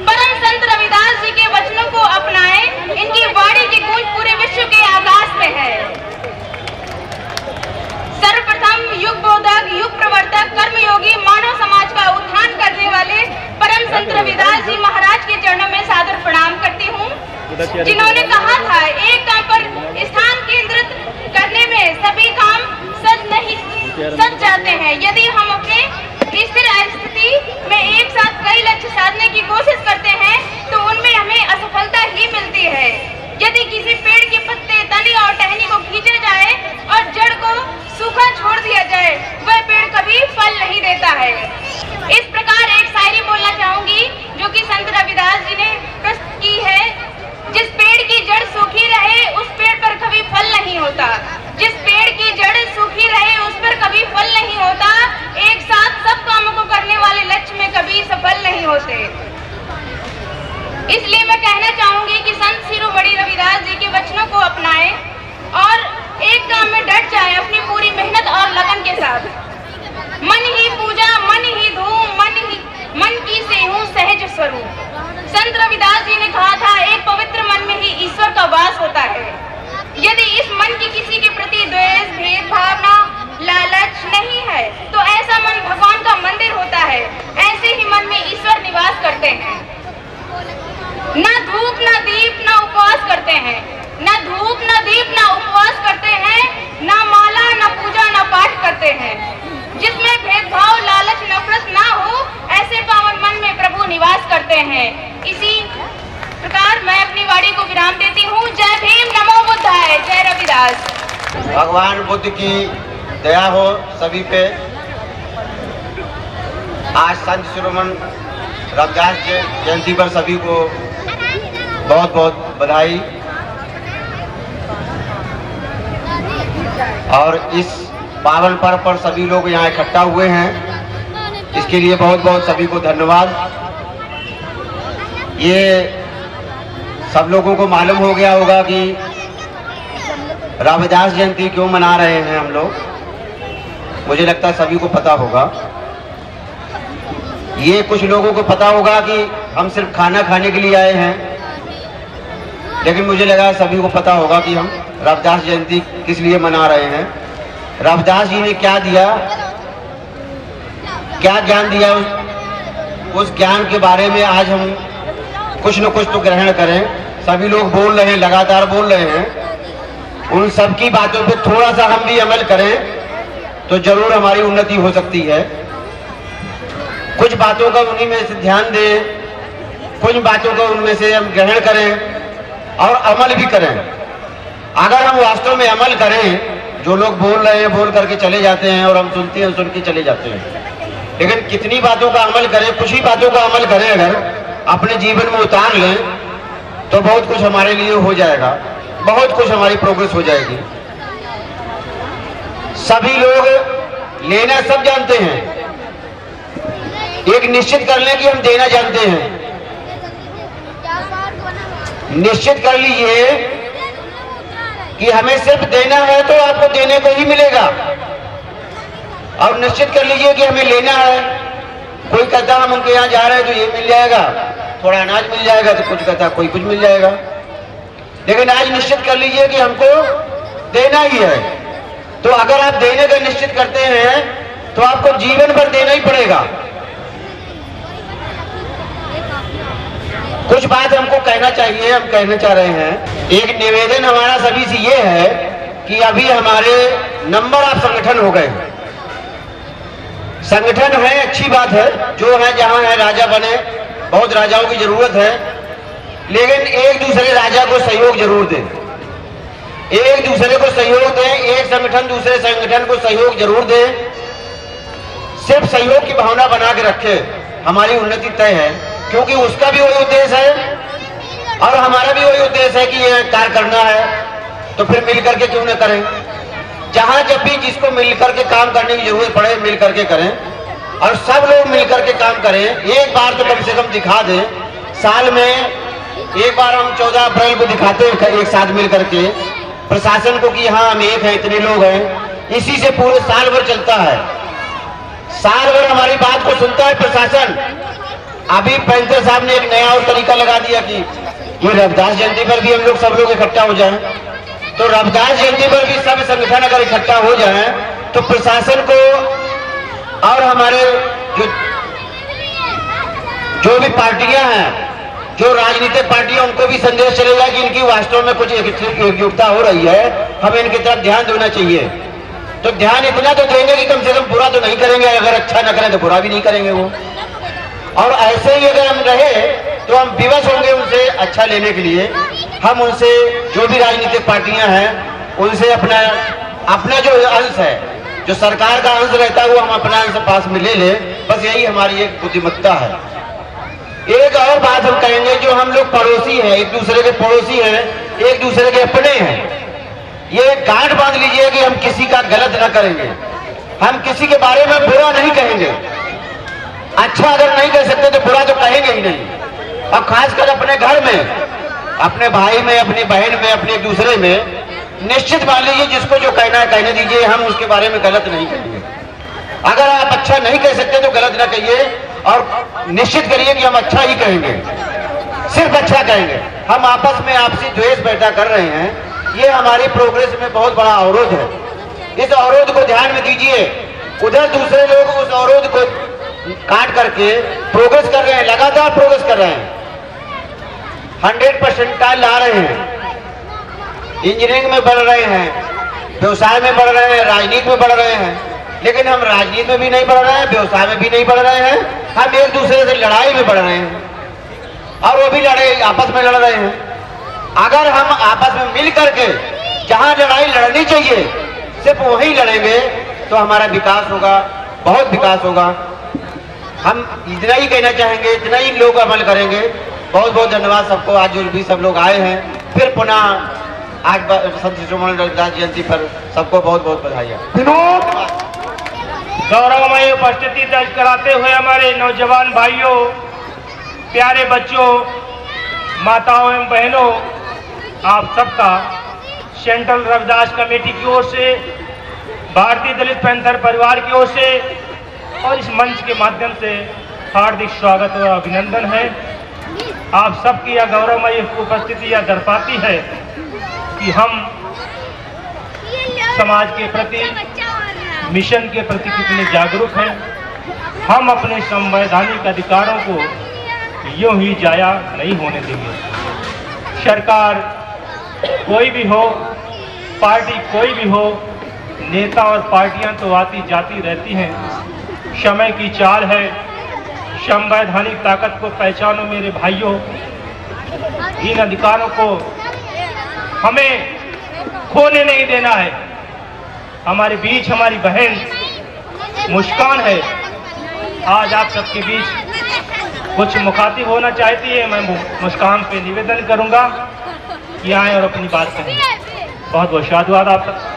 परम संत रविदास जी के वचनों को अपनाएं, इनकी वाणी की गूंज पूरे विश्व के आकाश में है। सर्वप्रथम युग बोधक, युग प्रवर्तक, कर्मयोगी, मानव समाज का उत्थान करने वाले परम संत रविदास जी महाराज के चरणों में सादर प्रणाम करती हूँ, जिन्होंने कहा था एक काम पर स्थान केंद्रित करने में सभी काम सज जाते हैं। यदि हम अपने स्थिर स्थिति में एक साथ कई लक्ष्य साधने की कोशिश करते हैं तो उनमें हमें असफलता ही मिलती है। यदि किसी पेड़ के पत्ते, तने और टहनी को खींचा जाए और जड़ को सूखा छोड़ दिया जाए, वह पेड़ कभी फल नहीं देता है। इस प्रकार एक शायरी बोलना चाहूंगी जो कि संत रविदास जी ने प्रस्तुत की है। जिस पेड़ की जड़ सूखी रहे उस पेड़ पर कभी फल नहीं होता। जिस पेड़ की जड़ सूखी रहे उस पर कभी फल नहीं होता। एक साथ सब कामों को करने वाले लक्ष्य में कभी सकते हैं। इसी प्रकार मैं अपनी वाणी को विराम देती हूँ। जय भीम, नमो बुद्धाय, जय रविदास। भगवान बुद्ध की दया हो सभी पे। आज संत शिरोमणि रविदास जयंती पर सभी को बहुत बहुत बधाई। और इस पावन पर्व पर सभी लोग यहाँ इकट्ठा हुए हैं, इसके लिए बहुत बहुत सभी को धन्यवाद। ये सब लोगों को मालूम हो गया होगा कि रविदास जयंती क्यों मना रहे हैं हम लोग। मुझे लगता है सभी को पता होगा। ये कुछ लोगों को पता होगा कि हम सिर्फ खाना खाने के लिए आए हैं, लेकिन मुझे लगा सभी को पता होगा कि हम रविदास जयंती किस लिए मना रहे हैं। रविदास जी ने क्या दिया, क्या ज्ञान दिया, उस ज्ञान के बारे में आज हम कुछ न कुछ तो ग्रहण करें। सभी लोग बोल रहे हैं, लगातार बोल रहे हैं, उन सब की बातों पे थोड़ा सा हम भी अमल करें तो जरूर हमारी उन्नति हो सकती है। कुछ बातों का उन्हीं में से ध्यान दें, कुछ बातों को उनमें से हम ग्रहण करें और अमल भी करें। अगर हम वास्तव में अमल करें, जो लोग बोल रहे हैं बोल करके चले जाते हैं और हम सुनते हैं सुन के चले जाते हैं, लेकिन कितनी बातों का अमल करें, कुछ ही बातों का अमल करें अगर अपने जीवन में उतार लें तो बहुत कुछ हमारे लिए हो जाएगा, बहुत कुछ हमारी प्रोग्रेस हो जाएगी। सभी लोग लेना सब जानते हैं, एक निश्चित कर लें कि हम देना जानते हैं। निश्चित कर लीजिए कि हमें सिर्फ देना है तो आपको देने को ही मिलेगा, और निश्चित कर लीजिए कि हमें लेना है। कोई कहता हम उनके यहाँ जा रहे हैं तो ये मिल जाएगा, थोड़ा अनाज मिल जाएगा, तो कुछ कहता कोई कुछ मिल जाएगा। लेकिन आज निश्चित कर लीजिए कि हमको देना ही है। तो अगर आप देने का निश्चित करते हैं तो आपको जीवन भर देना ही पड़ेगा। कुछ बात हमको कहना चाहिए, हम कहना चाह रहे हैं। एक निवेदन हमारा सभी से ये है कि अभी हमारे नंबर ऑफ संगठन हो गए। संगठन है, अच्छी बात है, जो है जहां है राजा बने, बहुत राजाओं की जरूरत है, लेकिन एक दूसरे राजा को सहयोग जरूर दें, एक दूसरे को सहयोग दें, एक संगठन दूसरे संगठन को सहयोग जरूर दें। सिर्फ सहयोग की भावना बना के रखे, हमारी उन्नति तय है, क्योंकि उसका भी वही उद्देश्य है और हमारा भी वही उद्देश्य है कि ये कार्य करना है, तो फिर मिल करके क्यों न करें। जहां जब भी जिसको मिलकर के काम करने की जरूरत पड़े मिल करके करें, और सब लोग मिलकर के काम करें। एक बार तो कम से कम दिखा दें, साल में एक बार हम 14 अप्रैल को दिखाते हैं एक साथ मिल करके प्रशासन को कि हाँ हम एक हैं, इतने लोग हैं। इसी से पूरे साल भर चलता है, साल भर हमारी बात को सुनता है प्रशासन। अभी पेंटर साहब ने एक नया और तरीका लगा दिया कि ये रविदास जयंती पर भी हम लोग सब लोग इकट्ठा हो जाएं। तो रविदास जयंती पर भी सब संगठन अगर इकट्ठा हो जाएं तो प्रशासन को और हमारे जो भी पार्टियां हैं, जो राजनीतिक पार्टियां, उनको भी संदेश चलेगा कि इनकी वास्तव में कुछ एकजुटता हो रही है, हमें इनकी तरफ ध्यान देना चाहिए। तो ध्यान इतना तो देंगे कि कम से कम बुरा तो नहीं करेंगे, अगर अच्छा न करें तो बुरा भी नहीं करेंगे वो। और ऐसे ही अगर हम रहे तो हम विवश होंगे उनसे अच्छा लेने के लिए। हम उनसे, जो भी राजनीतिक पार्टियां हैं, उनसे अपना जो अंश है, जो सरकार का अंश रहता है, वो हम अपना अंश पास में ले ले। बस यही हमारी एक बुद्धिमत्ता है। एक और बात हम कहेंगे, जो हम लोग पड़ोसी हैं, एक दूसरे के पड़ोसी हैं, एक दूसरे के अपने हैं, ये गांठ बांध लीजिए कि हम किसी का गलत ना करेंगे, हम किसी के बारे में बुरा नहीं कहेंगे। अच्छा अगर नहीं कह सकते तो बुरा तो कहेंगे ही नहीं। और खासकर अपने घर में, अपने भाई में, अपनी बहन में, अपने एक दूसरे में निश्चित मान लीजिए जिसको जो कहना है कहने दीजिए, हम उसके बारे में गलत नहीं कहेंगे। अगर आप अच्छा नहीं कह सकते तो गलत ना कहिए, और निश्चित करिए कि हम अच्छा ही कहेंगे, सिर्फ अच्छा कहेंगे। हम आपस में आपसी द्वेष पैदा कर रहे हैं, ये हमारी प्रोग्रेस में बहुत बड़ा अवरोध है। इस अवरोध को ध्यान में दीजिए। उधर दूसरे लोग उस अवरोध को काट करके प्रोग्रेस कर रहे हैं, लगातार प्रोग्रेस कर रहे हैं, 100% ला रहे हैं, इंजीनियरिंग में बढ़ रहे हैं, व्यवसाय में बढ़ रहे हैं, राजनीति में बढ़ रहे हैं। लेकिन हम राजनीति में भी नहीं बढ़ रहे हैं, व्यवसाय में भी नहीं बढ़ रहे हैं, हम एक दूसरे से लड़ाई में बढ़ रहे हैं। और वो भी आपस में लड़ रहे हैं। अगर हम आपस में मिल करके जहां लड़ाई लड़नी चाहिए सिर्फ वहीं लड़ेंगे तो हमारा विकास होगा, बहुत विकास होगा। हम इतना ही कहना चाहेंगे, इतना ही लोग अमल करेंगे। बहुत बहुत धन्यवाद सबको, आज जो भी सब लोग आए हैं। फिर पुनः आज संत शिरोमणि रविदास जयंती पर सबको बहुत बहुत बधाई। विनोद, गौरवमय उपस्थिति दर्ज कराते हुए हमारे नौजवान भाइयों, प्यारे बच्चों, माताओं एवं बहनों, आप सबका सेंट्रल रविदास कमेटी की ओर से, भारतीय दलित पैंथर परिवार की ओर से और इस मंच के माध्यम से हार्दिक स्वागत और अभिनंदन है। आप सबकी यह गौरवमयी उपस्थिति यह दर्शाती है कि हम समाज के प्रति, मिशन के प्रति कितने जागरूक हैं। हम अपने संवैधानिक अधिकारों को यूं ही जाया नहीं होने देंगे। सरकार कोई भी हो, पार्टी कोई भी हो, नेता और पार्टियां तो आती जाती रहती हैं। समय की चाल है। संवैधानिक ताकत को पहचानो मेरे भाइयों। इन अधिकारों को हमें खोने नहीं देना है। हमारे बीच हमारी बहन मुस्कान है, आज आप सबके बीच कुछ मुखातिब होना चाहती है। मैं मुस्कान पे निवेदन करूंगा कि आए और अपनी बात करें। बहुत बहुत साधुवाद आप सब।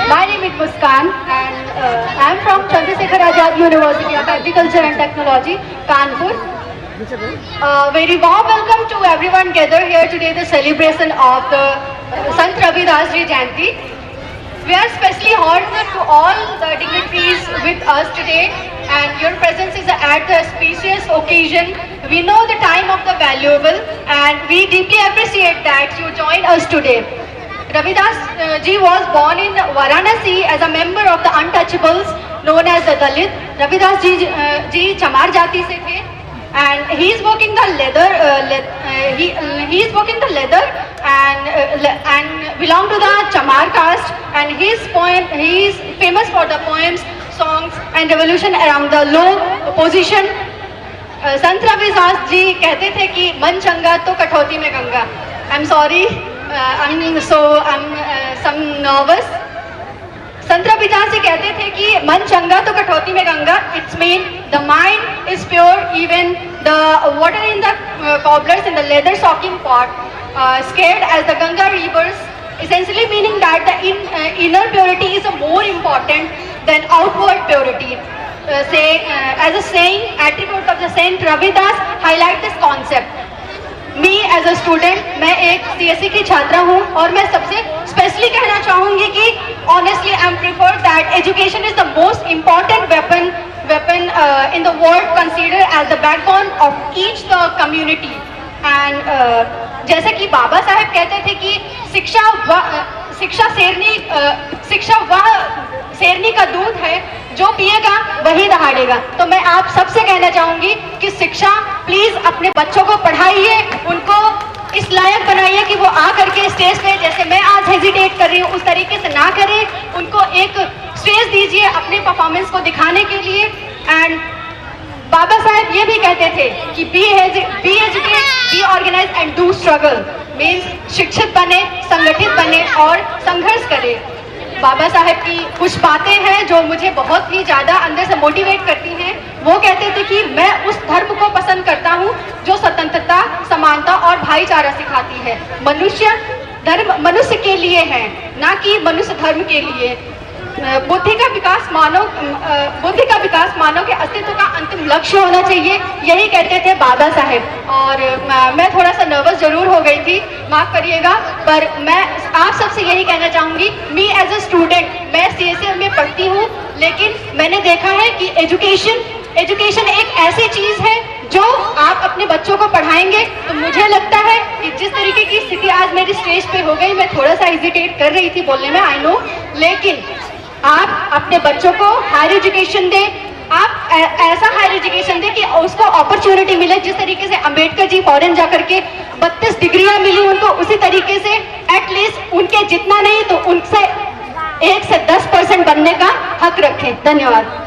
My name is Muskan and I am from Chandrasekhar Azad University of Agriculture and Technology, Kanpur. Very warm welcome to everyone gathered here today, the celebration of the Sant Ravidas Ji Jayanti. We are especially honored to all the dignitaries with us today, and your presence is at the auspicious occasion. We know the time of the valuable and we deeply appreciate that you join us today. Ravidas ji was born in Varanasi as a member of the untouchables known as the Dalit. Ravidas ji Chamar jati se the, and he is working the leather. He is working the leather and belong to the Chamar caste. And he is famous for the poems, songs, and revolution around the low position. संत रविदास जी कहते थे कि मन चंगा तो कठौती में Ganga. I'm sorry, I'm some nervous. संत रविदास जी कहते थे कि मन चंगा तो कठौती में Ganga. It's mean the mind is pure, even the water in the cobblers in the leather soaking pot, scared as the Ganga rivers. Essentially meaning that the inner purity is more important than outward purity. As a saying, attribute of the Saint Ravidas highlight this concept. Me as a student, मैं एक CSE की छात्रा हूँ और मैं सबसे specially कहना चाहूँगी कि honestly I prefer that education is the most important weapon in the world, considered as the backbone of each the community. And जैसे कि बाबा साहेब कहते थे कि शिक्षा वह शेरनी का दूध है जो पिएगा वही दहाड़ेगा। तो मैं आप सबसे कहना चाहूंगी कि शिक्षा प्लीज अपने बच्चों को पढ़ाइए, उनको इस लायक बनाइए कि वो आ करके स्टेज पे, जैसे मैं आज हेजिटेट कर रही हूँ उस तरीके से ना करें। उनको एक स्टेज दीजिए अपने परफॉर्मेंस को दिखाने के लिए। एंड बाबा साहेब ये भी कहते थे कि be educate, be organise and do struggle. Means शिक्षित बने, संगठित बने और संघर्ष करें। बाबा साहेब की कुछ बातें हैं जो मुझे बहुत ही ज़्यादा अंदर से मोटिवेट करती हैं। वो कहते थे कि मैं उस धर्म को पसंद करता हूँ जो स्वतंत्रता, समानता और भाईचारा सिखाती है। धर्म मनुष्य के लिए है, ना कि मनुष्य धर्म के लिए। बुद्धि का विकास मानव के अस्तित्व का अंतिम लक्ष्य होना चाहिए, यही कहते थे बाबा साहेब। और मैं थोड़ा सा नर्वस जरूर हो गई थी, माफ करिएगा, पर मैं आप सबसे यही कहना चाहूँगी। मी एज ए स्टूडेंट, मैं CSE में पढ़ती हूँ, लेकिन मैंने देखा है कि एजुकेशन एक ऐसी चीज़ है जो आप अपने बच्चों को पढ़ाएंगे तो मुझे लगता है कि जिस तरीके की स्थिति आज मेरी स्टेज पे हो गई, मैं थोड़ा सा हेजिटेट कर रही थी बोलने में, आई नो, लेकिन आप अपने बच्चों को हायर एजुकेशन दें। आप ऐसा हायर एजुकेशन दें कि उसको अपॉर्चुनिटी मिले। जिस तरीके से अंबेडकर जी फॉरेन जाकर के 32 डिग्रियां मिली उनको, उसी तरीके से एटलीस्ट उनके जितना नहीं तो उनसे 1 से 10% बनने का हक रखें। धन्यवाद।